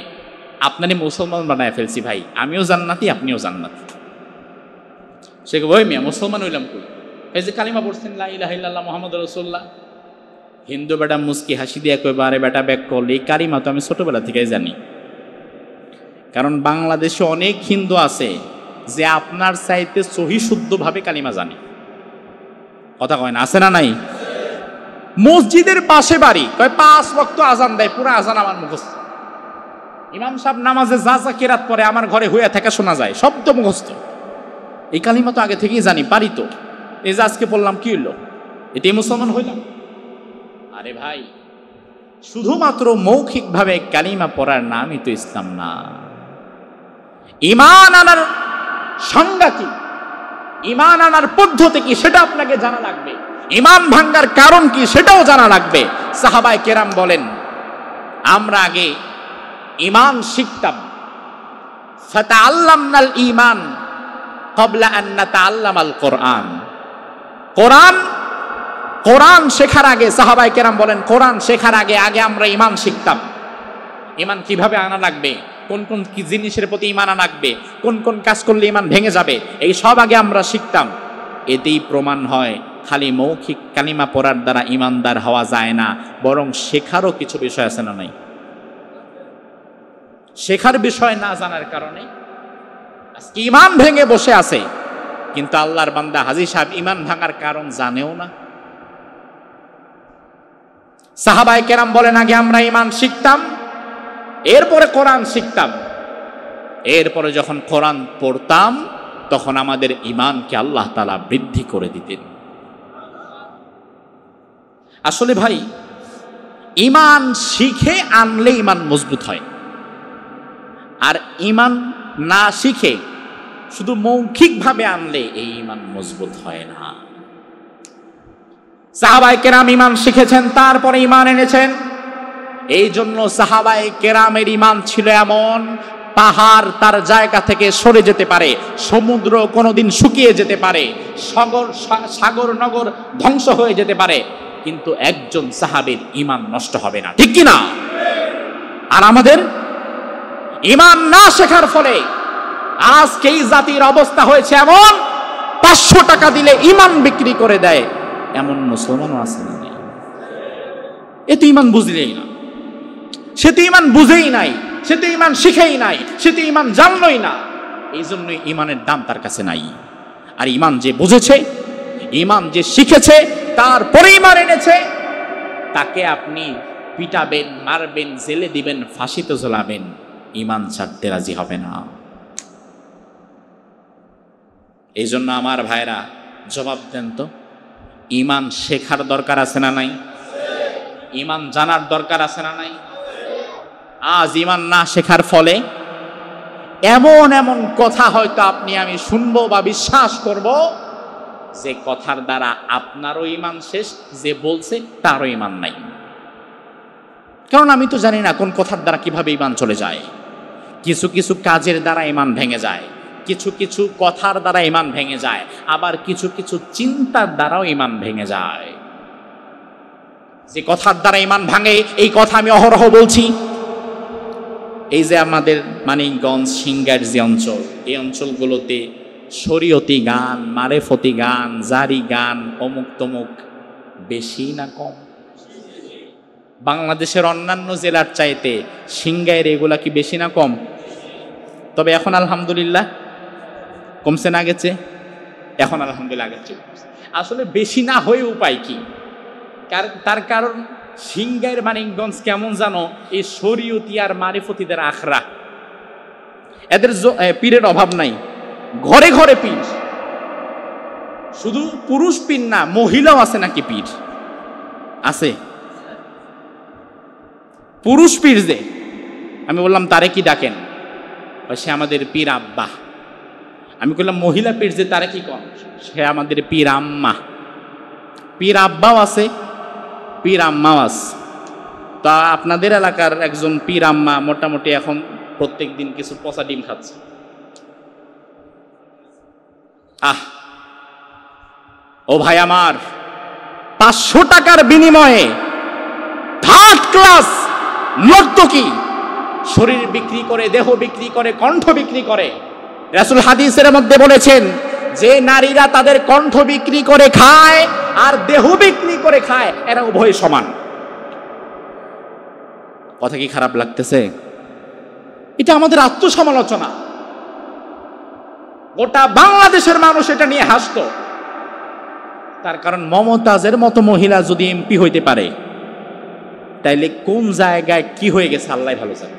আপনারই মুসলমান বানায় ফেলছি ভাই, আমিও জান্নাতি আপনিও জান্নাতি। সে ওই মিয়া মুসলমান হইলাম কই? এই যে কালিমা পড়ছেন লা ইলাহা ইল্লাল্লাহ মুহাম্মাদুর রাসূলুল্লাহ। হিন্দু বেটা মুস্কি হাসি দিয়ে কই, বারে বেটা ব্যাক করলে এই কালিমা তো আমি ছোটবেলা থেকেই জানি। কারণ বাংলাদেশে অনেক হিন্দু আছে যে আপনার চাইতে সহি শুদ্ধভাবে কালিমা জানে। কথা কয় না, আছে না নাই? মসজিদের পাশে বাড়ি, কয় 5 ওয়াক্ত আজান দেয়, পুরো আজান আমার মুখস্থ। ইমাম সাহেব নামাজে যা যা কেরাত পরে আমার ঘরে হইয়া থাকা শোনা যায়, শব্দ মুখস্থ। এই কালিমা তো আগে থেকেই জানি, পারি তো। এই যে আজকে বললাম কি হইল, এটাই মুসলমান হইলাম? আরে ভাই, শুধুমাত্র মৌখিকভাবে কালিমা পড়ার নামই তো ইসলাম না। ঈমান আনার সংজ্ঞা কি, ঈমান আনার পদ্ধতি কি, সেটা আপনাকে জানা লাগবে। ঈমান ভাঙ্গার কারণ কি, সেটাও জানা লাগবে। সাহাবায়ে কেরাম বলেন, আমরা আগে ঈমান শিখতাম, ফাতাআল্লামনাল ঈমান ক্বাবলা আন নাতাআল্লামাল কোরআন। কোরআন শেখার আগে, সাহাবায়ে কেরাম বলেন, কোরআন শেখার আগে আমরা ঈমান শিখতাম। ঈমান কিভাবে আনা লাগবে, কোন কোন কি জিনিসের প্রতি ঈমান আনা লাগবে, কোন কোন কাজ করলে ঈমান ভেঙে যাবে, এই সব আগে আমরা শিখতাম। এতেই প্রমাণ হয় খালি মৌখিক কালিমা পড়ার দ্বারা ঈমানদার হওয়া যায় না, বরং শেখারও কিছু বিষয় আছে না নাই? শেখার বিষয় না জানার কারণে আজকে ঈমান ভেঙে বসে আছে। কিন্তু আল্লাহর বান্দা হাজী সাহেব ঈমান ভাঙার কারণ জানেও না। সাহাবায়ে কেরাম বলেন, আগে আমরা ঈমান শিখতাম, এরপরে কোরআন শিখতাম, এরপরে যখন কোরআন পড়তাম তখন আমাদের ঈমানকে আল্লাহ তাআলা বৃদ্ধি করে দিতেন। আসলে ভাই, ঈমান শিখে আনলে ঈমান মজবুত হয়, আর ঈমান না শিখে শুধু মৌখিকভাবে আনলে এই ঈমান মজবুত হয় না। সাহাবায়ে কেরাম ঈমান শিখেছেন, তারপরে ঈমান এনেছেন। এই জন্য সাহাবায়ে কেরামের ঈমান ছিল এমন, পাহাড় তার জায়গা থেকে সরে যেতে পারে, সমুদ্র কোনোদিন শুকিয়ে যেতে পারে, সাগর নগর ধ্বংস হয়ে যেতে পারে, কিন্তু একজন সাহাবীর ঈমান নষ্ট হবে না, ঠিক কি না? আর আমাদের ঈমান না শেখার ফলে আজকে এই জাতির অবস্থা হয়েছে এমন, 500 টাকা দিলে ঈমান বিক্রি করে দেয় এমন মুসলমানও আছে না? এ তো ঈমান বুঝলেই না, সে তো ঈমান বুঝেই নাই, সে তো ঈমান শিখেই নাই, সে তো ঈমান জানলই না। এই জন্যই ঈমানের দাম তার কাছে নাই। আর ঈমান যে বুঝেছে, ঈমান যে শিখেছে, তারপরে ঈমান এনেছে, তাকে আপনি পিটাবেন, মারবেন, জেলে দিবেন, ফাঁসিতে ঝোলাবেন, ঈমান ছাড়তে রাজি হবে না। এই জন্য আমার ভাইরা জবাব দেন তো, ঈমান শেখার দরকার আছে না নাই? ঈমান জানার দরকার আছে না নাই? আজ ঈমান না শেখার ফলে এমন এমন কথা হয়তো আপনি আমি শুনবো বা বিশ্বাস করব, যে কথার দ্বারা আপনারও ঈমান শেষ, যে বলছে তারও ঈমান নাই। কারণ আমি তো জানি না কোন কথার দ্বারা কিভাবে ঈমান চলে যায়। কিছু কিছু কাজের দ্বারা ঈমান ভেঙে যায়, কিছু কিছু কথার দ্বারা ঈমান ভেঙে যায়, আবার কিছু কিছু চিন্তার দ্বারাও ঈমান ভেঙে যায়। যে কথার দ্বারা ঈমান ভাঙে এই কথা আমি অহরহ বলছি। এই যে আমাদের মানিকগঞ্জ সিংগার যে অঞ্চল, এই অঞ্চলগুলোতে শরীয়তি গান, মারেফতি গান, জারি গান, অমুক তমুক বেশি না কম? বাংলাদেশের অন্যান্য জেলার চাইতে সিংগাইর এগুলা কি বেশি না কম? তবে এখন আলহামদুলিল্লাহ কমছে না গেছে? এখন আলহামদুলিল্লাহ আগের আসলে বেশি না হয়ে উপায় কি? তার কারণ সিংগাইর মানিকগঞ্জ কেমন জানো, এই শরীয়তি আর মারিফতিদের আখড়া, এদের পীরের অভাব নাই, ঘরে ঘরে পীর। শুধু পুরুষ পীর না, মহিলাও আছে নাকি পীর? আছে। পুরুষ পীর যে, আমি বললাম তারে কি ডাকেন? সে আমাদের পীর আব্বা। আমি বললাম মহিলা পীর যে, তারে কি কন? সে আমাদের পীর আম্মা। পীর আব্বাও আছে, পীর আম্মাও আছে। তা আপনাদের এলাকার একজন পীর আম্মা মোটামুটি এখন প্রত্যেক দিন কিছু পচা ডিম খাচ্ছে। ও ভাই আমার, 500 টাকার বিনিময়ে থার্ড ক্লাস নর্তকী শরীর বিক্রি করে, দেহ বিক্রি করে, কণ্ঠ বিক্রি করে। রাসূল হাদিসের মধ্যে বলেছেন যে নারীরা তাদের কণ্ঠ বিক্রি করে খায় আর দেহ বিক্রি করে খায়, এরা উভয় সমান। কথা কি খারাপ লাগতেছে? এটা আমাদের আত্মসমালোচনা। গোটা বাংলাদেশের মানুষ এটা নিয়ে হাসতো। তার কারণ মমতাজের মতো মহিলা যদি এমপি হইতে পারে, তাইলে কোন জায়গায় কি হয়ে গেছে আল্লাহ ভালো জানে।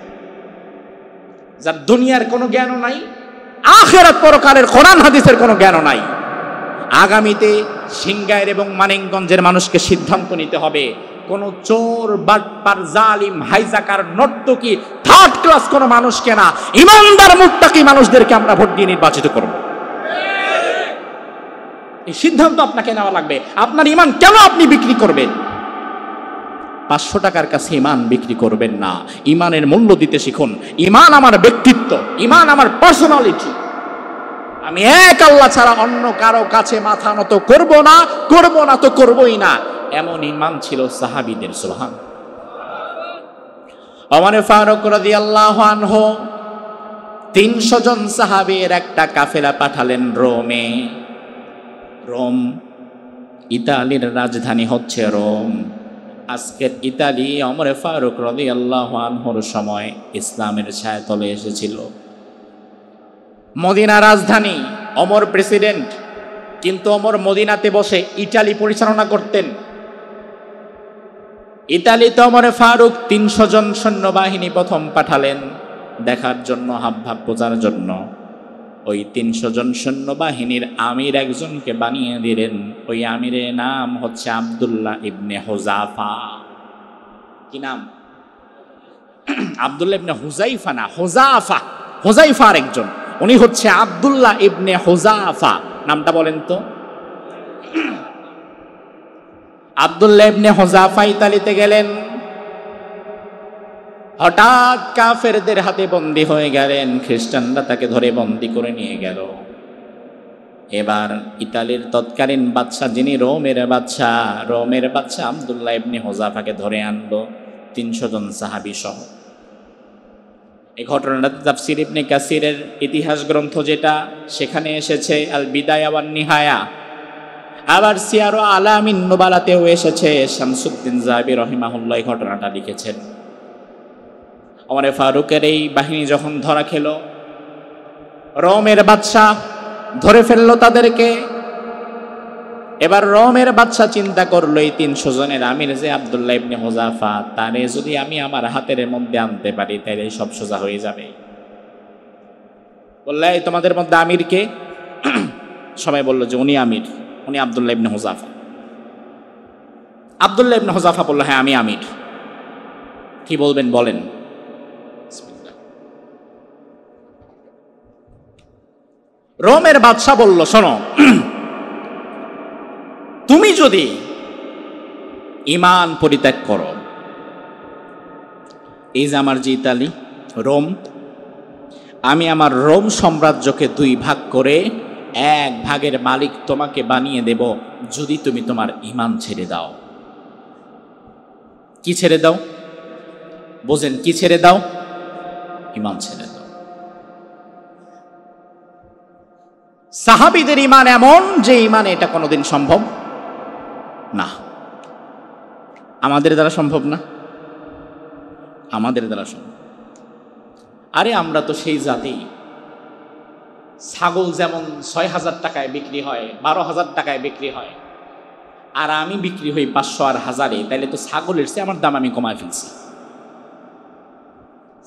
যার দুনিয়ার কোনো জ্ঞানও নাই, আখিরাত পরকালের কোরআন হাদিসের কোনো জ্ঞানও নাই, আগামীতে সিংগাইর এবং মানিকগঞ্জের মানুষকে সিদ্ধান্ত নিতে হবে, কোন চোর, বাটপার, জালিম, হাইজাকার, নর্তকী, থার্ড ক্লাস কোন মানুষকে না, ইমানদার মুত্তাকি মানুষদেরকে আমরা ভোট দিয়ে নির্বাচিত করব। এই সিদ্ধান্ত আপনাকে নেওয়া লাগবে। আপনার ইমান কেন আপনি বিক্রি করবেন? 500 টাকার কাছে ইমান বিক্রি করবেন না। ইমানের মূল্য দিতে শিখুন। ইমান আমার ব্যক্তিত্ব, ইমান আমার পার্সোনালিটি। আমি এক আল্লাহ ছাড়া অন্য কারো কাছে মাথা নত করব না, করব না তো করবই না। এমন ইমান ছিল সাহাবীদের। সুবহান। ওমর ফারুক রাদিয়াল্লাহু আনহু 300 জন সাহাবীর একটা কাফেলা পাঠালেন রোমে। রোম ইতালির রাজধানী হচ্ছে রোম। আজকের ইতালি ওমর ফারুক রাদিয়াল্লাহু আনহুর সময় ইসলামের ছায়াতলে এসেছিল। মদিনা রাজধানী, ওমর প্রেসিডেন্ট, কিন্তু ওমর মদিনাতে বসে ইতালি পরিচালনা করতেন। ইতালিতে ওমর ফারুক 300 জন সৈন্যবাহিনী প্রথম পাঠালেন দেখার জন্য, হাবভাব বোঝার জন্য। ওই 300 জন সৈন্যবাহিনীর আমির একজনকে বানিয়ে দিলেন। ওই আমিরের নাম হচ্ছে আব্দুল্লাহ ইবনে হুযাফা। কি নাম? আব্দুল্লাহ ইবনে হুযাইফা না, হুযাফা। হুযাইফার একজন, উনি হচ্ছে আব্দুল্লাহ ইবনে হুযাফা। নামটা বলেন তো। আব্দুল্লাহ ইবনে হুযাফা ইতালিতে গেলেন, হঠাৎ কাফেরদের হাতে বন্দী হয়ে গেলেন। খ্রিস্টানরা তাকে ধরে বন্দী করে নিয়ে গেল। এবার ইতালির তৎকালীন বাদশা, যিনি রোমের বাদশা আব্দুল্লাহ ইবনে হুযাফাকে ধরে আনলো 300 জন সাহাবী সহ। এই ঘটনাটা তাফসীর ইবনে কাসিরের ইতিহাস গ্রন্থ যেটা, সেখানে এসেছে আল বিদায়া ওয়ান নিহায়া। আবার সিয়ার আলামিন নুবালাতেও এসেছে। শামসুদ্দিন যাহাবী রাহিমাহুল্লাহ এই ঘটনাটা লিখেছেন। ওমর ফারুকের এই বাহিনী যখন ধরা খেল, রোমের বাদশা ধরে ফেললো তাদেরকে। এবার রোমের বাদশা চিন্তা করলো, এই 300 জনের আমির যে আব্দুল্লাহ ইবনে হুযাফা, তারে যদি আমি আমার হাতের মধ্যে আনতে পারি তাহলে সব সোজা হয়ে যাবে। বললে তোমাদের মধ্যে আমির কে? সবাই বলল যে উনি আমির, উনি আব্দুল্লাহ ইবনে হুযাফা। আব্দুল্লাহ ইবনে হুযাফা বলল, হ্যাঁ আমি আমির। কি বলবেন বলেন। রোমের বাদশা বলল, শোনো, তুমি যদি ঈমান পরিত্যাগ করো, এই যে আমার যে ইতালি, রোম, আমি আমার রোম সাম্রাজ্যকে 2 ভাগ করে 1 ভাগের মালিক তোমাকে বানিয়ে দেব যদি তুমি তোমার ঈমান ছেড়ে দাও। কি ছেড়ে দাও? বোঝেন, কি ছেড়ে দাও? ঈমান ছেড়ে দাও। সাহাবীদের ঈমান এমন যে ঈমান এটা কোনোদিন সম্ভব না। আমাদের দ্বারা সম্ভব না, আমাদের দ্বারা সম্ভব। আরে আমরা তো সেই জাতি, ছাগল যেমন 6,000 টাকায় বিক্রি হয়, 12,000 টাকায় বিক্রি হয়, আর আমি বিক্রি হই 500 আর 1000-এ, তাইলে তো ছাগলের চেয়ে আমার দাম আমি কমায় ফেলছি।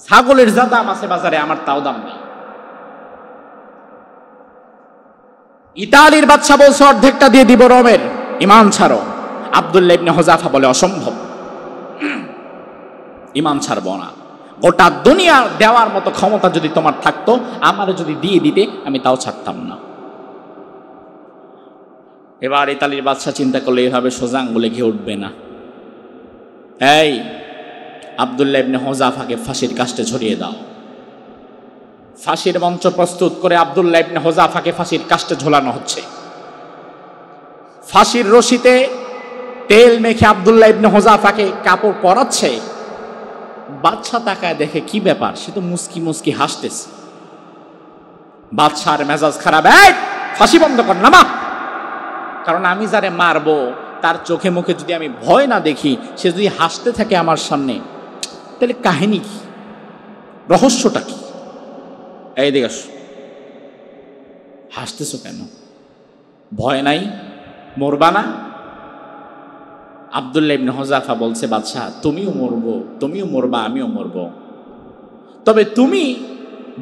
ছাগলের যা দাম আছে বাজারে আমার তাও দাম নেই। ইতালির বাদশা বলছে অর্ধেকটা দিয়ে দিব রোমের, ঈমান ছাড়ো। আব্দুল্লাহ ইবনে হুযাফা বলে অসম্ভব, ঈমান ছাড়বো না। গোটা দুনিয়া দেওয়ার মতো ক্ষমতা যদি তোমার থাকতো, আমার যদি দিয়ে দিতে, আমি তাও ছাড়তাম না। এবার ইতালির বাদশা চিন্তা করলে এভাবে সোজা আঙ্গুলে ঘি উঠবে না। এই আব্দুল্লাহ ইবনে হুযাফাকে ফাঁসির কাস্টে ঝরিয়ে দাও। ফাঁসির মঞ্চ প্রস্তুত করে আব্দুল্লাহ ইবনে হুযাফাকে ফাঁসির কাস্টে ঝোলানো হচ্ছে। ফাঁসির রশিতে তেল মেখে আব্দুল্লাহ ইবনে হুযাফাকে কাপড় পরাচ্ছে। বাদশা তাকায় দেখে কি ব্যাপার, সে তো মুস্কি মুস্কি হাসতেছে। বাদশার মেজাজ খারাপ, এই ফাঁসি বন্ধ কর, নামা। কারণ আমি যারে মারবো তার চোখে মুখে যদি আমি ভয় না দেখি, সে যদি হাসতে থাকে আমার সামনে, তাহলে কাহিনী কি, রহস্যটা কি? এই দেখ, হাসতেছো কেন? ভয় নাই, মরবা না? আব্দুল্লাহ ইবনে হুযাফা বলছে, বাদশা তুমিও মরবো, তুমিও মরবা, আমিও মরবো, তবে তুমি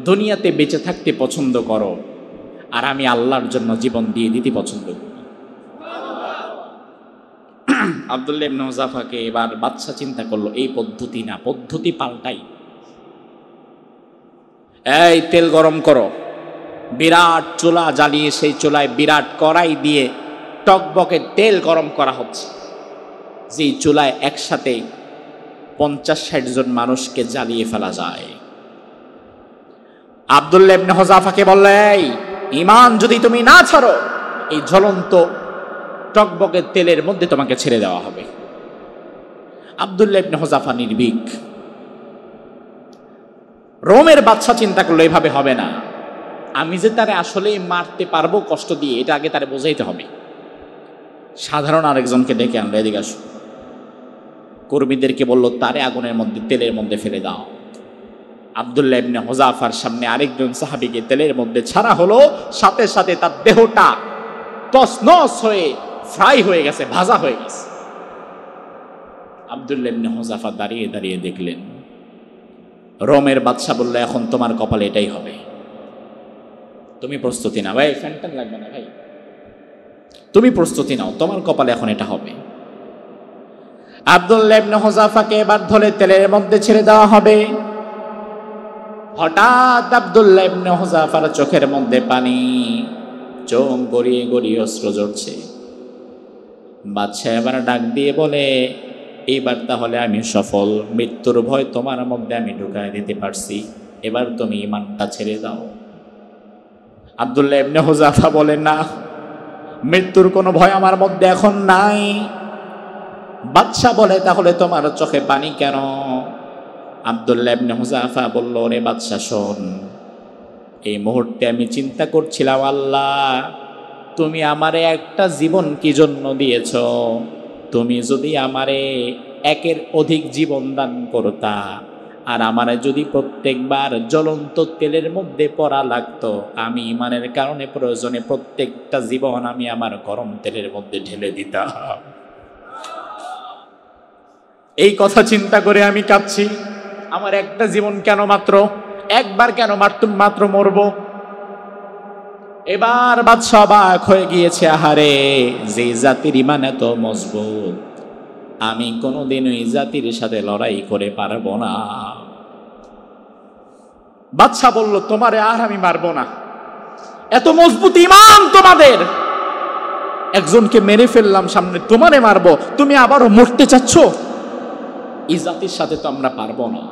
দুনিয়াতে বেঁচে থাকতে পছন্দ করো, আর আমি আল্লাহর জন্য জীবন দিয়ে দিতে পছন্দ করি। আব্দুল্লাহ ইবনে হুযাফাকে এবার বাদশা চিন্তা করলো, এই পদ্ধতি না, পদ্ধতি পাল্টাই। এই তেল গরম করো। বিরাট চুলা জ্বালিয়ে সেই চুলায় বিরাট কড়াই দিয়ে টকবকে তেল গরম করা হচ্ছে, যে চুলায় একসাথে 50-60 জন মানুষকে জ্বালিয়ে ফেলা যায়। আব্দুল্লাহ ইবনে হুযাফাকে বললে, এই ঈমান যদি তুমি না ছাড়ো, এই জ্বলন্ত টকবকের তেলের মধ্যে তোমাকে ছেড়ে দেওয়া হবে। আব্দুল্লাহ ইবনে হুযাফা নির্ভীক। রোমের বাদশা চিন্তা করলো এভাবে হবে না, আমি যে তারে আসলেই মারতে পারবো কষ্ট দিয়ে, এটা আগে তারে বোঝাইতে হবে। সাধারণ আরেকজনকে ডেকে আনলো, এদিকে আসো। কর্মীদেরকে বলল, তারে আগুনের মধ্যে, তেলের মধ্যে ফেলে দাও। আব্দুল্লাহ ইবনে হুযাফার সামনে আরেকজন সাহাবীকে তেলের মধ্যে ছাড়া হলো, সাথে সাথে তার দেহটা তছনছ হয়ে ফ্রাই হয়ে গেছে, ভাজা হয়ে গেছে। আব্দুল্লাহ ইবনে হুযাফা দাঁড়িয়ে দাঁড়িয়ে দেখলেন। রোমের বাদশা বলল, এখন তোমার কপালে এটাই হবে, তুমি প্রস্তুতি নাও। ভাই ফ্যানটান লাগবে না ভাই, তুমি প্রস্তুতি নাও, তোমার কপালে এখন এটা হবে। আব্দুল্লাহ ইবনে হুযাফাকে এবার ধরে তেলের মধ্যে ছেড়ে দেওয়া হবে। হঠাৎ আব্দুল্লাহ ইবনে হুযাফার চোখের মধ্যে পানি, চোখ গড়িয়ে গড়িয়ে অশ্রু ঝরছে। বাদশা এবার ডাক দিয়ে বলে, এইবার তাহলে আমি সফল, মৃত্যুর ভয় তোমার মধ্যে আমি ঢুকায় দিতে পারছি, এবার তুমি ঈমানটা ছেড়ে দাও। আব্দুল্লাহ ইবনে হুযাফা বলে, না, মৃত্যুর কোনো ভয় আমার মধ্যে এখন নাই। বাদশা বলে, তাহলে তোমার চোখে পানি কেন? আব্দুল্লাহ ইবনে হুযাফা বলল, রে বাদশা শোন, এই মুহূর্তে আমি চিন্তা করছিলাম, আল্লাহ তুমি আমারে একটা জীবন কি জন্য দিয়েছ? তুমি যদি আমারে একের অধিক জীবন দান করতা, আর আমারে যদি প্রত্যেকবার জ্বলন্ত তেলের মধ্যে পড়া লাগতো, আমি ঈমানের কারণে প্রয়োজনে প্রত্যেকটা জীবন আমি আমার গরম তেলের মধ্যে ঢেলে দিতাম। এই কথা চিন্তা করে আমি কাঁদছি, আমার একটা জীবন কেন, মাত্র একবার কেন মাত্র মরব। এবার বাদশা অবাক হয়ে গিয়েছে, আহারে যে জাতির ঈমান এত মজবুত, আমি কোনোদিন ওই জাতির সাথে লড়াই করে পারবো না। বাদশা বলল, তোমারে আর আমি মারবো না, এত মজবুত ঈমান তোমাদের, একজনকে মেরে ফেললাম সামনে, তোমারে মারবো, তুমি আবারও মরতে চাচ্ছ? এই জাতির সাথে তো আমরা পারবো না।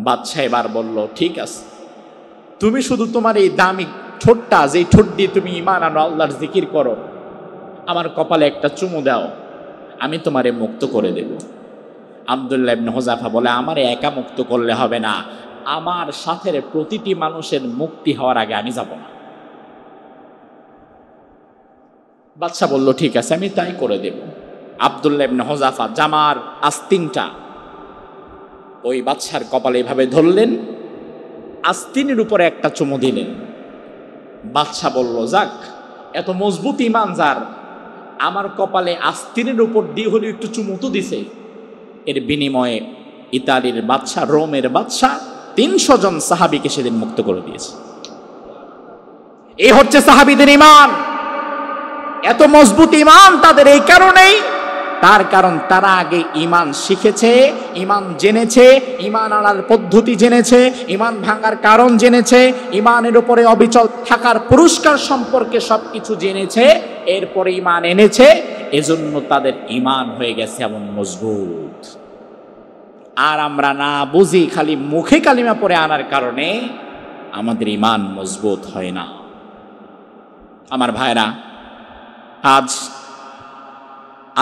বাদশা এবার বলল, ঠিক আছে, তুমি শুধু তোমার এই দামি ঠোঁটটা, যে ঠোঁট দিয়ে তুমি ঈমান আনো, আল্লাহর জিকির করো, আমার কপালে একটা চুমু দাও, আমি তোমারে মুক্ত করে দেব। আব্দুল্লাহ ইবনে হুযাফা বলে, আমারে একা মুক্ত করলে হবে না, আমার সাথের প্রতিটি মানুষের মুক্তি হওয়ার আগে আমি যাব না। বাদশা বলল, ঠিক আছে, আমি তাই করে দেব। আব্দুল্লাহ ইবনে হুযাফা জামার আস্তিনটা ওই বাদশার কপালে এভাবে ধরলেন, আস্তিনের উপরে একটা চুমু দিলেন। বাদশা বলল, যাক, এত মজবুত ঈমান যার, আমার কপালে আস্তিনের উপর দিয়ে হলে একটু চুমু তো দিছে। এর বিনিময়ে ইতালির বাদশা, রোমের বাদশা 300 জন সাহাবীকে সেদিন মুক্ত করে দিয়েছে। এই হচ্ছে সাহাবীদের ঈমান। এত মজবুত ঈমান তাদের এই কারণেই, তার কারণ তারা আগে ঈমান শিখেছে, ঈমান জেনেছে, ঈমান আনার পদ্ধতি জেনেছে, ঈমান ভাঙার কারণ জেনেছে, ঈমানের উপরে অবিচল থাকার পুরস্কার সম্পর্কে সবকিছু জেনেছে, এরপরে ঈমান এনেছে। এজন্য তাদের ঈমান হয়ে গেছে এমন মজবুত। আর আমরা না বুঝি, খালি মুখে কালিমা পড়ে আনার কারণে আমাদের ঈমান মজবুত হয় না। আমার ভাইরা, আজ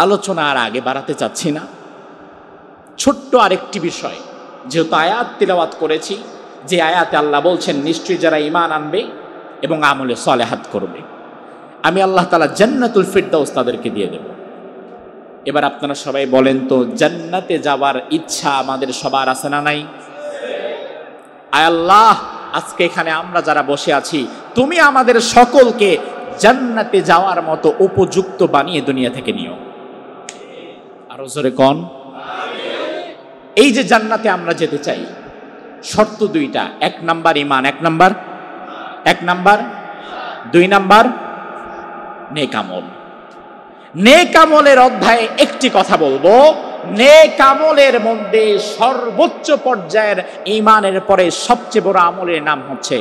আলোচনা আর আগে বাড়াতে চাচ্ছি না। ছোট্ট আরেকটি বিষয়, যেহেতু আয়াত তিলাওয়াত করেছি, যে আয়াতে আল্লাহ বলছেন নিশ্চয়ই যারা ঈমান আনবে এবং আমলে সালেহাত করবে, আমি আল্লাহ তাআলা জান্নাতুল ফিরদাউস তাদেরকে দিয়ে দেব। এবার আপনারা সবাই বলেন তো, জান্নাতে যাওয়ার ইচ্ছা আমাদের সবার আছে না নাই? আয় আল্লাহ, আজকে এখানে আমরা যারা বসে আছি, তুমি আমাদের সকলকে জান্নাতে যাওয়ার মতো উপযুক্ত বানিয়ে দুনিয়া থেকে নিও। আরো জোরে কোন এই যে জান্নাতে আমরা যেতে চাই, শর্ত দুইটা। 1 নাম্বার ঈমান, 1 নাম্বার 2 নাম্বার নেক আমল। নেক আমলের অধ্যায়ে একটি কথা বলবো, নেক আমলের মধ্যে সর্বোচ্চ পর্যায়ের ঈমানের পরে সবচেয়ে বড় আমলের নাম হচ্ছে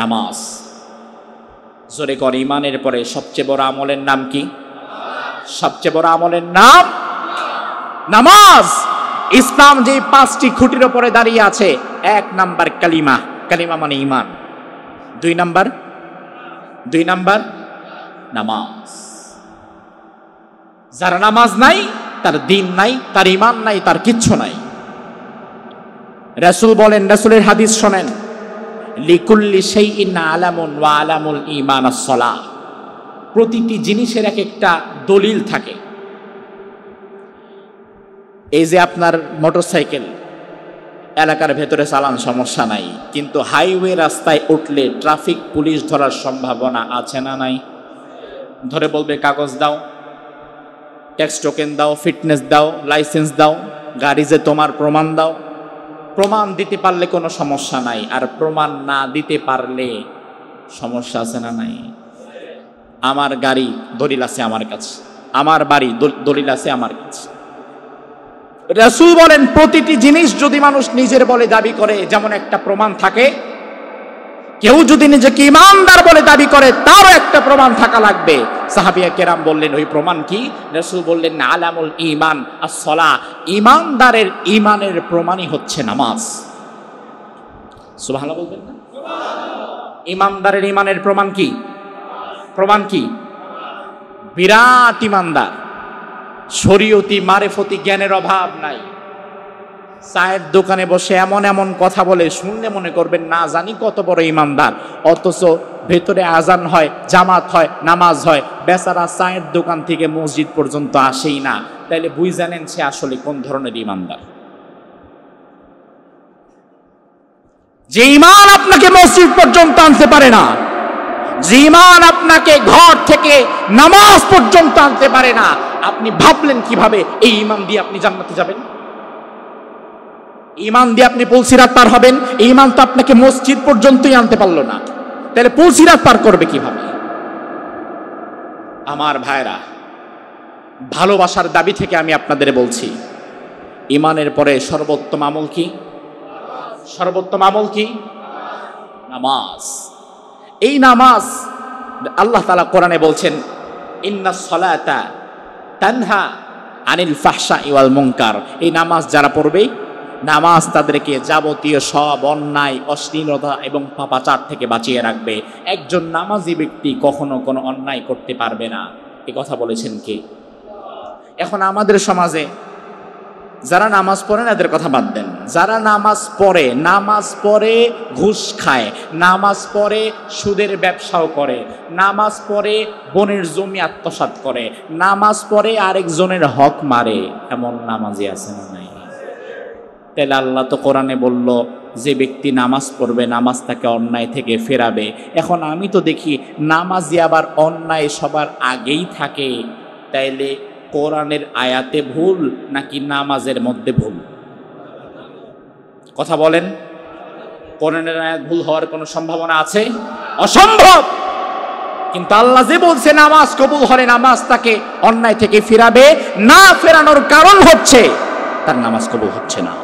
নামাজ। জোরে কর, ঈমানের পরে সবচেয়ে বড় আমলের নাম কি? সবচেয়ে বড় আমলের নাম নামাজ। ইসলাম যে 5টি খুঁটির উপরে দাঁড়িয়ে আছে, 1 নাম্বার কালিমা, কালিমা মানে ঈমান। 2 নাম্বার নামাজ। যার নামাজ নাই, তার দিন নাই, তার ঈমান নাই, তার কিচ্ছু নাই। রাসূল বলেন, রাসূলের হাদিস শোনেন, লিকুল্লি শাইইন আলামুন ওয়া আলামুল ঈমান আস-সালাহ। প্রতিটি জিনিসের এক একটা দলিল থাকে। এই যে আপনার মোটরসাইকেল এলাকার ভেতরে চালান, সমস্যা নাই, কিন্তু হাইওয়ে রাস্তায় উঠলে ট্রাফিক পুলিশ ধরার সম্ভাবনা আছে না নাই? ধরে বলবে, কাগজ দাও, ট্যাক্স টোকেন দাও, ফিটনেস দাও, লাইসেন্স দাও, গাড়ি যে তোমার, প্রমাণ দাও। প্রমাণ দিতে পারলে কোনো সমস্যা নাই, আর প্রমাণ না দিতে পারলে সমস্যা আছে না নাই? আমার গাড়ি দলিল আছে আমার কাছে, আমার বাড়ি দলিল আছে আমার কাছে। রাসূল বলেন, প্রতিটি জিনিস যদি মানুষ নিজের বলে দাবি করে, যেমন একটা প্রমাণ থাকে, কেউ যদি নিজেকে ঈমানদার বলে দাবি করে, তারও একটা প্রমাণ থাকা লাগবে। সাহাবিয়া কেরাম বললেন, ওই প্রমাণ কি? রাসূল বললেন, আলামুল ঈমান আস-সালাহ। ঈমানদারের ঈমানের প্রমাণই হচ্ছে নামাজ। সুবহানাল্লাহ বলবেন না? ঈমানদারের ঈমানের প্রমাণ কি? প্রমাণ কি? বিরাট ঈমানদার, শরীয়তি মারেফতি জ্ঞানের অভাব নাই। চায়ের দোকানে বসে এমন এমন কথা বলে, শুনলে মনে করবেন না জানি কত বড় ঈমানদার, অথচ ভেতরে আজান হয়, জামাত হয়, নামাজ হয়, বেচারা চায়ের দোকান থেকে মসজিদ পর্যন্ত আসেই না। তাইলে বুঝ জানেন সে আসলে কোন ধরনের ঈমানদার। যে ঈমান আপনাকে মসজিদ পর্যন্ত আনতে পারে না, যে ঈমান আপনাকে ঘর থেকে নামাজ পর্যন্ত আনতে পারে না, আপনি ভাবলেন কিভাবে এই ঈমান দিয়ে আপনি জান্নাতে যাবেন? ঈমান দিয়ে আপনি পুলসিরাত পার হবেন? এই ঈমান তো আপনাকে মসজিদ পর্যন্তই আনতে পারলো না, তাহলে পুলসিরাত পার করবে কিভাবে? আমার ভাইরা, ভালোবাসার দাবি থেকে আমি আপনাদের বলছি, ঈমানের পরে সর্বোত্তম আমল কি? সর্বোত্তম আমল কি? নামাজ। এই নামাজ আল্লাহ তাআলা কোরআনে বলছেন, ইন্নাস সালাতা তানহা আনিল ফাহশাই ওয়াল মুনকার। এই নামাজ যারা পড়বে নামাজ তাদেরকে যাবতীয় সব অন্যায়, অশ্লীলতা এবং পাপাচার থেকে বাঁচিয়ে রাখবে। একজন নামাজি ব্যক্তি কখনো কোনো অন্যায় করতে পারবে না। এ কথা বলেছেন কে? এখন আমাদের সমাজে যারা নামাজ পড়ে না এদের কথা বাদ দেন, যারা নামাজ পড়ে ঘুষ খায়, নামাজ পড়ে সুদের ব্যবসাও করে, নামাজ পড়ে বনের জমি আত্মসাৎ করে, নামাজ পড়ে আরেকজনের হক মারে, এমন নামাজি আছে না নাই? তাহলে আল্লাহ তো কোরআনে বলল যে ব্যক্তি নামাজ পড়বে নামাজ তাকে অন্যায় থেকে ফেরাবে। এখন আমি তো দেখি নামাজি আবার অন্যায় সবার আগেই থাকে। তাইলে কোরআনের আয়াতে ভুল নাকি নামাজের মধ্যে ভুল? কথা বলেন। কোরআনের আয়াত ভুল হওয়ার কোনো সম্ভাবনা আছে? অসম্ভব। কিন্তু আল্লাহ যে বলছে নামাজ কবুল হলে নামাজ তাকে অন্যায় থেকে ফিরাবে, না ফেরানোর কারণ হচ্ছে তার নামাজ কবুল হচ্ছে না।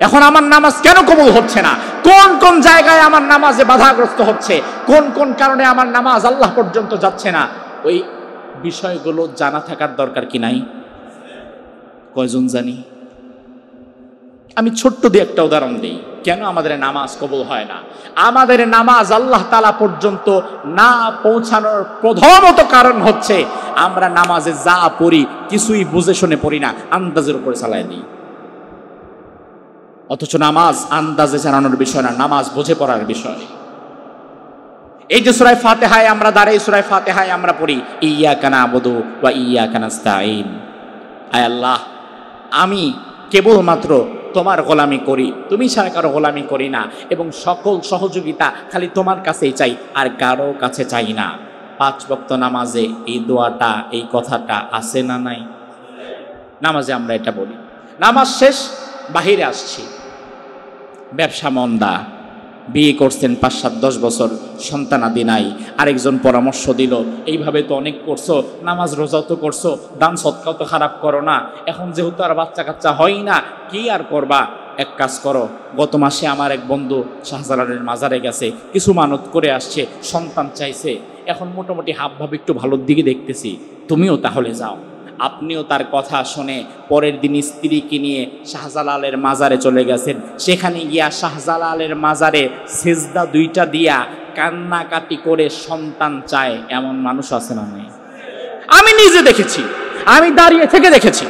এখন আমার নামাজ কেন কবুল হচ্ছে না? কোন কোন জায়গায় আমার নামাজে বাধাগ্রস্ত হচ্ছে? কোন কোন কারণে আমার নামাজ আল্লাহ পর্যন্ত যাচ্ছে না? ওই বিষয়গুলো জানা থাকার দরকার কি নাই? কয়জন জানি? আমি ছোট্ট দিয়ে একটা উদাহরণ দিই, কেন আমাদের নামাজ কবুল হয় না। আমাদের নামাজ আল্লাহ তাআলা পর্যন্ত না পৌঁছানোর প্রধানত কারণ হচ্ছে আমরা নামাজে যা পড়ি কিছুই বুঝে শুনে পড়ি না, আন্দাজের উপরে চালাই দিই। অথচ নামাজ আন্দাজে চালানোর বিষয় না, নামাজ বুঝে পড়ার বিষয়। এই যে সূরা ফাতিহায় আমরা দাঁড়িয়ে সূরা ফাতিহায় আমরা পড়ি ইয়্যাকা না'বুদু ওয়া ইয়্যাকা নাস্তাঈন, আয় আল্লাহ আমি কেবলমাত্র তোমার গোলামি করি, তুমি ছাড়া কারো গোলামি করি না, এবং সকল সহযোগিতা খালি তোমার কাছেই চাই, আর কারো কাছে চাই না। 5 ওয়াক্ত নামাজে এই দোয়াটা, এই কথাটা আছে না নাই? নামাজে আমরা এটা বলি। নামাজ শেষ, বাহিরে আসছি, ব্যবসা মন্দা, বিয়ে করছেন 5-7-10 বছর, সন্তানাদি নাই, আরেকজন পরামর্শ দিল এইভাবে তো অনেক করছো, নামাজ রোজাও তো করছো, দান সৎকাও তো খারাপ করো না, এখন যেহেতু আর বাচ্চা কাচ্চা হয় না, কি আর করবা, এক কাজ করো। গত মাসে আমার এক বন্ধু শাহজালালের মাজারে গেছে, কিছু মানত করে আসছে, সন্তান চাইছে, এখন মোটামুটি হাবভাব একটু ভালোর দিকে দেখতেছি, তুমিও তাহলে যাও। আপনিও তার কথা শুনে পরের দিন স্ত্রীকে নিয়ে শাহজালালের মাজারে চলে গেছেন। সেখানে গিয়া শাহজালালের মাজারে সিজদা 2টা দিয়া কান্নাকাটি করে সন্তান চায়, এমন মানুষ আছে না নাই? আমি নিজে দেখেছি, আমি দাঁড়িয়ে থেকে দেখেছি।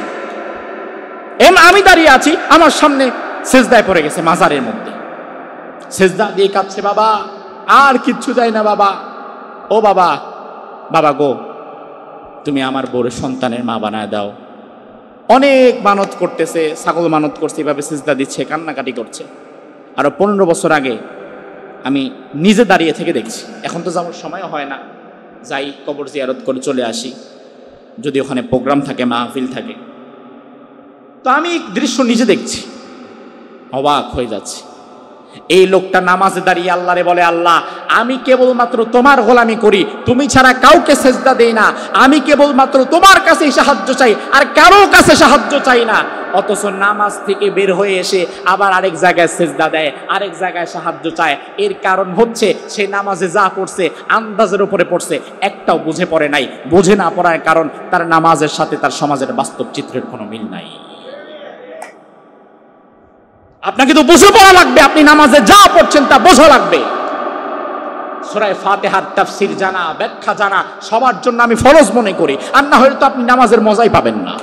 আমি দাঁড়িয়ে আছি, আমার সামনে সিজদায় পড়ে গেছে মাজারের মধ্যে, সিজদা দিয়ে কাঁদছে, বাবা আর কিচ্ছু চাই না বাবা, ও বাবা, বাবা গো তুমি আমার বড় সন্তানের মা বানায় দাও। অনেক মানত করতেছে, ছাগল মানত করছে, এভাবে সিজদা দিচ্ছে, কান্নাকাটি করছে। আরো 15 বছর আগে আমি নিজে দাঁড়িয়ে থেকে দেখছি। এখন তো যাওয়ার সময়ও হয় না, যাই কবর জিয়ারত করে চলে আসি, যদি ওখানে প্রোগ্রাম থাকে, মাহফিল থাকে। তো আমি দৃশ্য নিজে দেখছি, অবাক হয়ে যাচ্ছে। এই লোকটা নামাজে দাঁড়িয়ে আল্লাহরে বলে, আল্লাহ আমি কেবলমাত্র তোমার গোলামি করি, তুমি ছাড়া কাউকে সেজদা দেই না, আমি কেবলমাত্র তোমার কাছেই সাহায্য চাই, আর কারো কাছে সাহায্য চাই না। অথচ নামাজ থেকে বের হয়ে এসে আবার আরেক জায়গায় সেজদা দেয়, আরেক জায়গায় সাহায্য চায়। এর কারণ হচ্ছে সে নামাজে যা পড়ছে আন্দাজের উপরে পড়ছে, একটাও বুঝে পড়ে নাই। বুঝে না পড়ার কারণ তার নামাজের সাথে তার সমাজের বাস্তব চিত্রের কোনো মিল নাই। আপনাকে তো বুঝে পড়া লাগবে, আপনি নামাজে যা পড়ছেন তা বোঝা লাগবে। সূরা ফাতিহার তাফসীর জানা, ব্যাখ্যা জানা সবার জন্য আমি ফরজ মনে করি, আর না হলে তো আপনি নামাজের মজাই পাবেন না।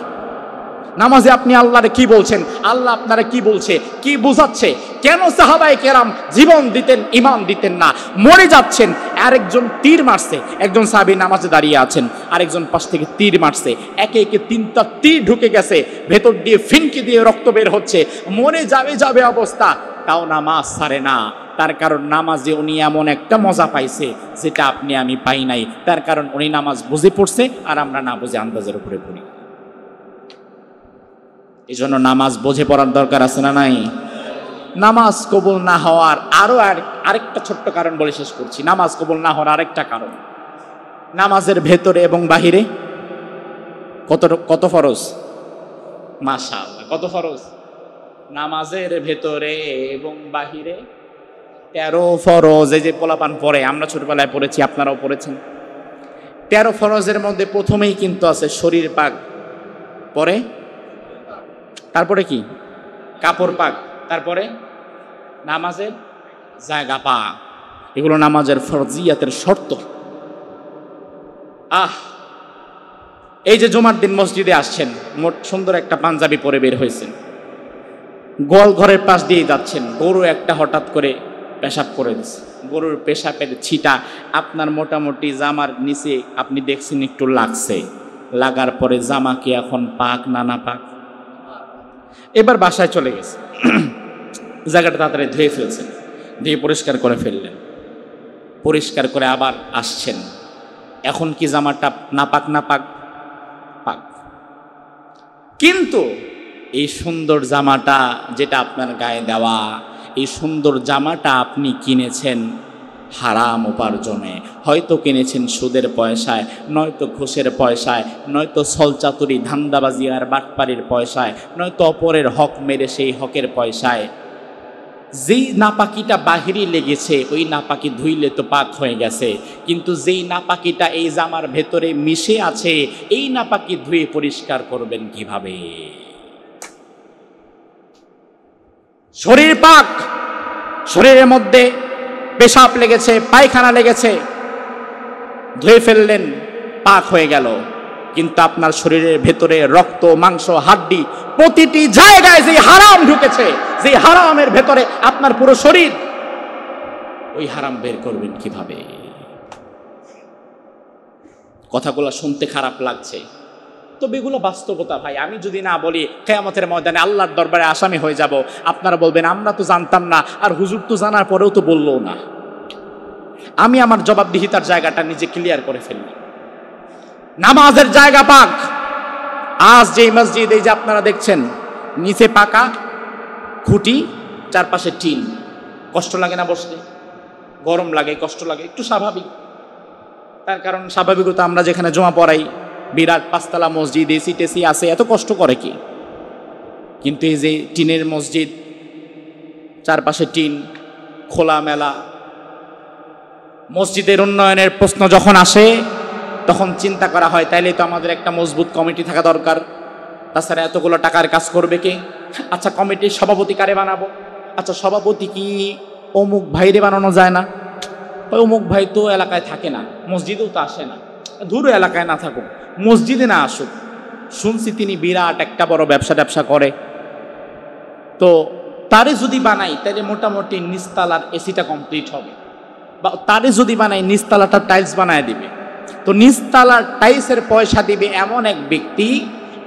নামাজে আপনি আল্লাহরে কি বলছেন, আল্লাহ আপনারা কি বলছে, কি বুঝাচ্ছে, কেন সাহাবায়ে কেরাম জীবন দিতেন, ঈমান দিতেন না, মরে যাচ্ছেন। আরেকজন তীর মারছে, একজন সাহাবী নামাজে দাঁড়িয়ে আছেন, আরেকজন পাশ থেকে তীর মারছে, একে একে 3টা তীর ঢুকে গেছে, ভেতর দিয়ে ফিনকি দিয়ে রক্ত বের হচ্ছে, মরে যাবে অবস্থা, তাও নামাজ ছাড়ে না। তার কারণ নামাজে উনি এমন একটা মজা পাইছে যেটা আপনি আমি পাই নাই। তার কারণ উনি নামাজ বুঝে পড়ছে, আর আমরা না বুঝে আন্দাজের উপরে পড়ি। এই জন্য নামাজ বুঝে পড়ার দরকার আছে না নাই? নামাজ কবুল না হওয়ার আরেকটা ছোট্ট কারণ বলে শেষ করছি। নামাজ কবুল না হওয়ার আরেকটা কারণ, নামাজের ভেতরে এবং বাহিরে কত ফরজ? মাশাআল্লাহ, কত ফরজ? নামাজের ভেতরে এবং বাহিরে 13 ফরজ। এই যে পোলাপান পড়ে, আমরা ছোটবেলায় পড়েছি, আপনারাও পড়েছেন। 13 ফরজের মধ্যে প্রথমেই কিন্তু আছে শরীর পাক, পরে তারপরে কি? কাপড় পাক, তারপরে নামাজের জায়গা পাক। এগুলো নামাজের ফরজিয়াতের শর্ত। এই যে জুমার দিন মসজিদে আসছেন, মোট সুন্দর একটা পাঞ্জাবি পরে বের হয়েছেন, গোয়াল ঘরের পাশ দিয়ে যাচ্ছেন, গরু একটা হঠাৎ করে পেশাব করে দিচ্ছে, গরুর পেশাবের ছিটা আপনার মোটামুটি জামার নিচে আপনি দেখছেন একটু লাগছে, লাগার পরে জামা কি এখন পাক না পাক? এবার বাসায় চলে গেছে, জায়গাটা তাড়াতাড়ি ধুয়ে ফেলছেন, ধুয়ে পরিষ্কার করে ফেললেন, পরিষ্কার করে আবার আসছেন, এখন কি জামাটা না পাক? পাক। কিন্তু এই সুন্দর জামাটা যেটা আপনার গায়ে দেওয়া, এই সুন্দর জামাটা আপনি কিনেছেন হারাম উপার্জনে, হয়তো কিনেছেন সুদের পয়সায়, নয়তো ঘুষের পয়সায়, নয়তো ছলচাতুরি ধান্দাবাজি আর বাটপাড়ির পয়সায়, নয়তো অপরের হক মেরে সেই হকের পয়সায়। যেই নাপাকিটা বাহিরে লেগেছে ওই নাপাকি ধুইলে তো পাক হয়ে গেছে, কিন্তু যেই নাপাকিটা এই জামার ভেতরে মিশে আছে এই নাপাকি ধুয়ে পরিষ্কার করবেন কিভাবে? শরীর পাক, শরীরের মধ্যে পেশাব লেগেছে, পায়খানা লেগেছে, ধুয়ে ফেললেন, পাক হয়ে গেল, কিন্তু আপনার শরীরের ভেতরে রক্ত, মাংস, হাড্ডি, প্রতিটি জায়গায় যে হারাম ঢুকেছে, যে হারামের ভেতরে আপনার পুরো শরীর, ওই হারাম বের করবেন কিভাবে? কথাগুলো শুনতে খারাপ লাগছে, তবে এগুলো বাস্তবতা ভাই। আমি যদি না বলি কিয়ামতের ময়দানে আল্লাহর দরবারে আসামি হয়ে যাব, আপনারা বলবেন আমরা তো জানতাম না, আর হুজুর তো জানার পরেও তো বললো না। আমি আমার জবাবদিহিতার জায়গাটা নিজে ক্লিয়ার করে ফেললাম। নামাজের জায়গা পাক। আজ যে মসজিদ এই যে আপনারা দেখছেন, নিচে পাকা খুঁটি, চারপাশে টিন, কষ্ট লাগে না বসতে? গরম লাগে, কষ্ট লাগে, একটু স্বাভাবিক। তার কারণ স্বাভাবিকতা, আমরা যেখানে জমা পড়াই বিরাট পাঁচতলা মসজিদ, এসি টেসি আছে, এত কষ্ট করে কি? কিন্তু এই যে টিনের মসজিদ, চারপাশে টিন, খোলা মেলা, মসজিদের উন্নয়নের প্রশ্ন যখন আসে তখন চিন্তা করা হয় তাইলে তো আমাদের একটা মজবুত কমিটি থাকা দরকার, তাছাড়া এতগুলো টাকার কাজ করবে কে? আচ্ছা কমিটির সভাপতি কারে বানাবো? আচ্ছা সভাপতি কি অমুক ভাইরে বানানো যায় না? অমুক ভাই তো এলাকায় থাকে না, মসজিদেও তো আসে না, দূর এলাকায় না থাকুক, মসজিদে না আসুক, শুনছি তিনি বিরাট একটা বড় ব্যবসা করে, তো তারে যদি বানাই তাহলে মোটামুটি নিচতলার এসিটা কমপ্লিট হবে, বা তারে যদি বানাই নিচতলাটা টাইলস বানায় দিবে, তো নিচতলার টাইলসের পয়সা দিবে এমন এক ব্যক্তি,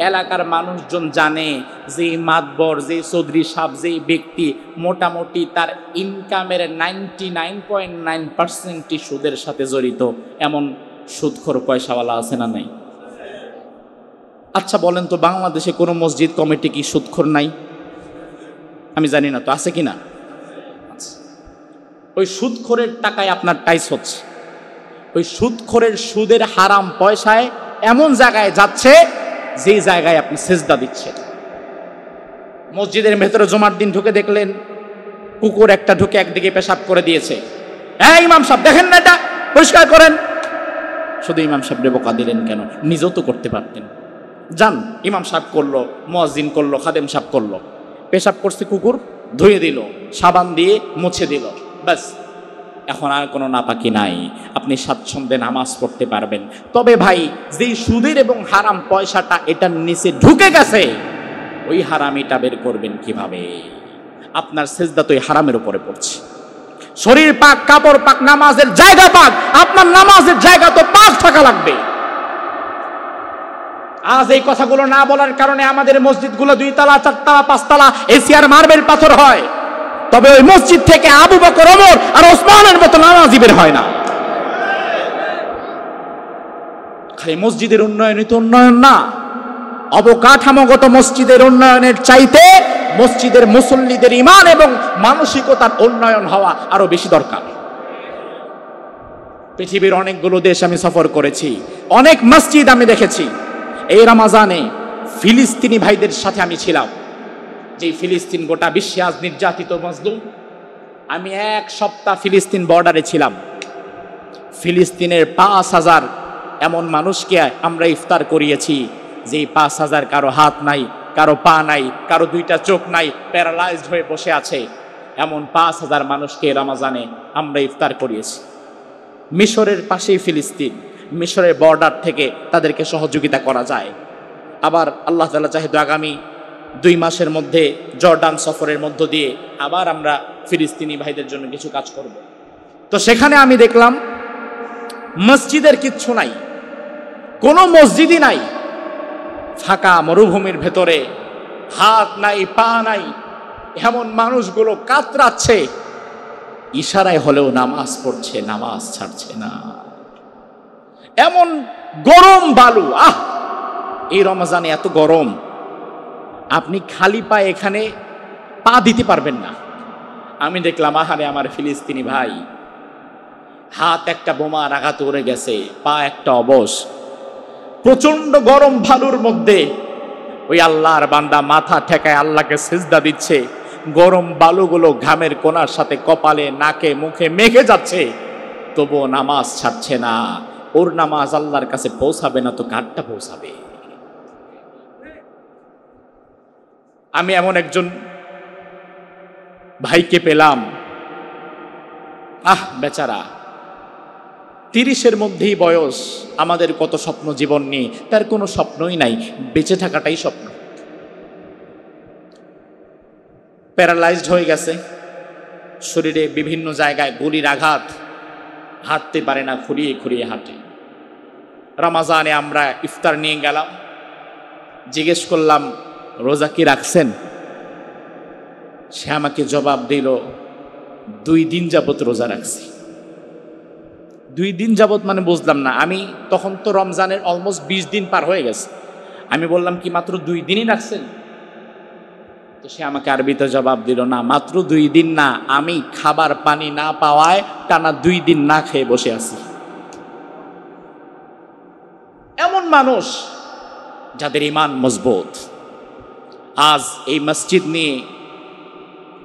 এলাকার মানুষজন জানে যে মাতবর, যে চৌধুরী সাহেব, যে ব্যক্তি মোটামুটি তার ইনকামের 99.9% সুদের সাথে জড়িত, এমন সুদখোর পয়সাওয়ালা আছে না নাই? আচ্ছা বলেন তো, বাংলাদেশে কোনো মসজিদ কমিটি কি সুদখোর নাই? আমি জানি না, তো আছে কি না? ওই সুদখোরের টাকায় আপনার টাইস হচ্ছে, ওই সুদখোরের সুদের হারাম পয়সায় এমন জায়গায় যাচ্ছে যে জায়গায় আপনি সেজদা দিচ্ছেন। মসজিদের ভেতরে জুমার দিন ঢুকে দেখলেন কুকুর একটা ঢুকে একদিকে পেশাব করে দিয়েছে, ইমাম সাহেব দেখেন না, এটা পরিষ্কার করেন। শুধু ইমাম সাহেব বোকা দিলেন কেন? নিজেও তো করতে পারতেন। যান, ইমাম সাহেব করলো, মুয়াজ্জিন করলো, খাদেম সাহেব করলো, পেশাব করছে কুকুর, ধুয়ে দিল, সাবান দিয়ে মুছে দিল, ব্যাস, এখন আর কোনো নাপাকি নাই, আপনি স্বাচ্ছন্দ্যে নামাজ পড়তে পারবেন। তবে ভাই, যেই সুদের এবং হারাম পয়সাটা এটার নিচে ঢুকে গেছে, ওই হারামিটা বের করবেন কিভাবে? আপনার সেজদা তো এই হারামের উপরে পড়ছে। শরীর পাক, কাপড় পাক, নামাজের জায়গা পাক, আপনার নামাজের জায়গা তো পাক থাকা লাগবে। আজ এই কথাগুলো না বলার কারণে আমাদের মসজিদগুলো 2 তলা, 4 তলা, 5 তলা এসি আর মার্বেল পাথর হয়, তবে ওই মসজিদ থেকে আবু বকর, ওমর আর ওসমানের মতো নামাজি বের হয় না। খালি মসজিদের উন্নয়নই তো উন্নয়ন না, অবকাঠামোগত মসজিদের উন্নয়নের চাইতে মসজিদের মুসল্লিদের ঈমান এবং মানসিকতার উন্নয়ন হওয়া আরো বেশি দরকার। পৃথিবীর অনেকগুলো দেশ আমি সফর করেছি, অনেক মসজিদ আমি দেখেছি। এই রমজানে ফিলিস্তিনি ভাইদের সাথে আমি ছিলাম, যে ফিলিস্তিন গোটা বিশ্বে আজ নির্যাতিত মজলুম। আমি 1 সপ্তাহ ফিলিস্তিন বর্ডারে ছিলাম। ফিলিস্তিনের 5000 এমন মানুষকে আমরা ইফতার করিয়েছি, যে 5000 কারো হাত নাই, কারো পা নাই, কারো দুইটা চোখ নাই, প্যারালাইজড হয়ে বসে আছে। এমন 5,000 মানুষকে রমজানে আমরা ইফতার করিয়েছি। মিশরের পাশেই ফিলিস্তিন, মিশরের বর্ডার থেকে তাদেরকে সহযোগিতা করা যায়। আবার আল্লাহ তাআলা চাহে তো আগামী 2 মাসের মধ্যে জর্ডান সফরের মধ্য দিয়ে আবার আমরা ফিলিস্তিনি ভাইদের জন্য কিছু কাজ করব। তো সেখানে আমি দেখলাম মসজিদের কিচ্ছু নাই, কোনো মসজিদই নাই, ফাঁকা মরুভূমির ভেতরে, হাত নাই পা নাই, এমন মানুষগুলো কাতরাচ্ছে, ইশারায় হলেও নামাজ পড়ছে, নামাজ ছাড়ছে না। এমন গরম বালু, এই রমজানে এত গরম, আপনি খালি পায়ে এখানে পা দিতে পারবেন না। আমি দেখলাম আহারে আমার ফিলিস্তিনি ভাই, হাত একটা বোমার আঘাতে উড়ে গেছে, পা একটা অবশ, প্রচন্ড গরম ভালুর মধ্যে ওই আল্লাহর বান্দা মাথা ঠেকায় আল্লাহকে সিজদা দিচ্ছে। গরম বালুগুলো ঘামের কোনার সাথে কপালে, নাকে, মুখে মেখে যাচ্ছে, তবুও নামাজ ছাড়ছে না। ওর নামাজ আল্লাহর কাছে পৌঁছাবে না তো কারটা পৌঁছাবে? আমি এমন একজন ভাইকে পেলাম, বেচারা 30-এর মধ্যেই বয়স, আমাদের কত স্বপ্ন জীবন নিয়ে, তার কোনো স্বপ্নই নাই, বেঁচে থাকাটাই স্বপ্ন। প্যারালাইজড হয়ে গেছে, শরীরে বিভিন্ন জায়গায় গুলির আঘাত, হাঁটতে পারে না, খুঁড়িয়ে খুঁড়িয়ে হাঁটে। রমজানে আমরা ইফতার নিয়ে গেলাম, জিজ্ঞেস করলাম রোজা কি রাখছেন? সে আমাকে জবাব দিল 2 দিন যাবত রোজা রাখছি। 2 দিন যাবত মানে বুঝলাম না। আমি তখন তো রমজানের অলমোস্ট 20 দিন পার হয়ে গেছে। আমি বললাম কি মাত্র 2 দিনই রাখছেন? তো সে আমাকে আরবিতে জবাব দিল, না মাত্র 2 দিন না, আমি খাবার পানি না পাওয়ায় টানা 2 দিন না খেয়ে বসে আছি। এমন মানুষ যাদের ঈমান মজবুত। আজ এই মসজিদ নিয়ে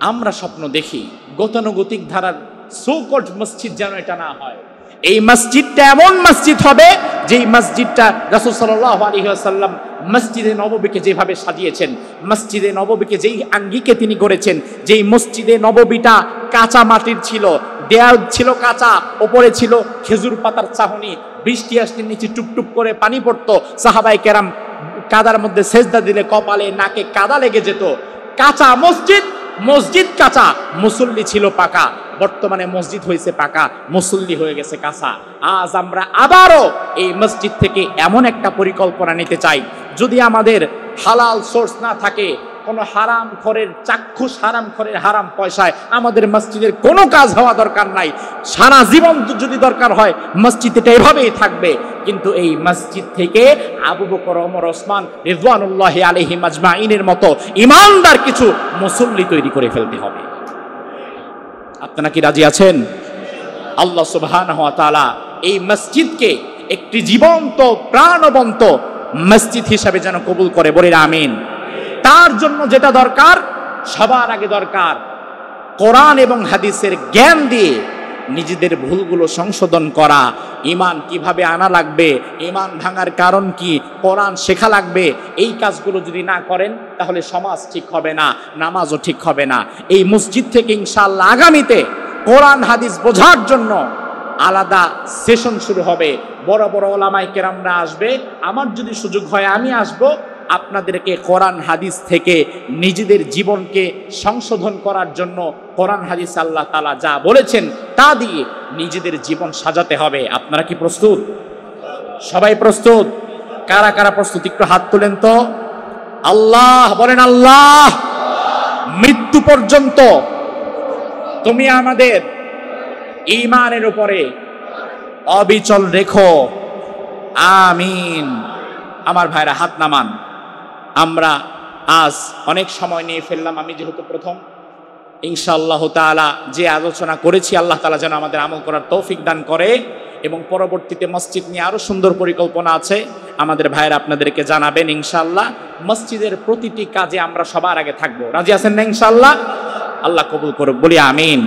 আমরা স্বপ্ন দেখি, গতানুগতিক ধারার সো-কল্ড মসজিদ যেন এটা না হয়। এই মসজিদটা এমন মসজিদ হবে যেই মসজিদটা রাসূল সাল্লাল্লাহু আলাইহি ওয়াসাল্লাম মসজিদে নববীকে যেভাবে সাজিয়েছেন, মসজিদে নববীকে যেই আঙ্গিকে তিনি করেছেন, যেই মসজিদে নববীটা কাঁচা মাটির ছিল, দেয়াল ছিল কাঁচা, ওপরে ছিল খেজুর পাতার চাহনি, বৃষ্টি আসলে নিচে টুপটুপ করে পানি পড়তো, সাহাবায়ে কেরাম কাদার মধ্যে সেজদা দিলে কপালে নাকে কাদা লেগে যেত। কাঁচা মসজিদ, মসজিদ কাঁচা, মুসল্লি ছিল পাকা। বর্তমানে মসজিদ হয়েছে পাকা, মুসল্লি হয়ে গেছে কাঁচা। আজ আমরা আবারও এই মসজিদ থেকে এমন একটা পরিকল্পনা নিতে চাই, যদি আমাদের হালাল সোর্স না থাকে, কোনো হারাম খোরের চাক্ষুষ হারাম খোরের হারাম পয়সায় আমাদের মসজিদের কোনো কাজ হওয়া দরকার নাই। সারা জীবন যদি দরকার হয় মসজিদ এটা এভাবেই থাকবে, কিন্তু এই মসজিদ থেকে আবু বকর, ওমর, ওসমান রিদওয়ানুল্লাহি আলাইহিম আজমাইনের মতো ইমানদার কিছু মুসল্লি তৈরি করে ফেলতে হবে। আপনারা কি রাজি আছেন? আল্লাহ সুবহানাহু ওয়া তাআলা এই মসজিদকে একটি জীবন্ত প্রাণবন্ত মসজিদ হিসাবে যেন কবুল করে, বলে আমিন। তার জন্য যেটা দরকার, সবার আগে দরকার কোরআন এবং হাদিসের জ্ঞান দিয়ে নিজেদের ভুলগুলো সংশোধন করা। ঈমান কিভাবে আনা লাগবে, ঈমান ভাঙার কারণ কি, কোরআন শেখা লাগবে। এই কাজগুলো যদি না করেন তাহলে সমাজ ঠিক হবে না, নামাজও ঠিক হবে না। এই মসজিদ থেকে ইনশাআল্লাহ আগামীতে কোরআন হাদিস বোঝার জন্য আলাদা সেশন শুরু হবে। বড় বড় ওলামায়ে কেরামরা আসবে, আমার যদি সুযোগ হয় আমি আসব, আপনাদেরকে কোরআন হাদিস থেকে নিজেদের জীবনকে সংশোধন করার জন্য কোরআন হাদিস আল্লাহ তাআলা যা বলেছেন তা দিয়ে নিজেদের জীবন সাজাতে হবে। আপনারা কি প্রস্তুত? সবাই প্রস্তুত? কারা কারা প্রস্তুত একটু হাত তোলেন তো। আল্লাহ বলেন, আল্লাহ মৃত্যু পর্যন্ত তুমি আমাদের ঈমানের উপরে অবিচল রেখো, আমিন। আমার ভাইরা হাত নামান। আমরা আজ অনেক সময় নিয়ে ফেললাম, আমি যেহেতু প্রথম। ইনশাআল্লাহ তাআলা যে আলোচনা করেছি আল্লাহ তাআলা যেন আমাদের আমল করার তৌফিক দান করে, এবং পরবর্তীতে মসজিদ নিয়ে আরো সুন্দর পরিকল্পনা আছে, আমাদের ভাইরা আপনাদেরকে জানাবেন ইনশাআল্লাহ। মসজিদের প্রতিটি কাজে আমরা সবার আগে থাকবো। রাজি আছেন না ইনশাআল্লাহ? আল্লাহ কবুল করুক, বলি আমিন।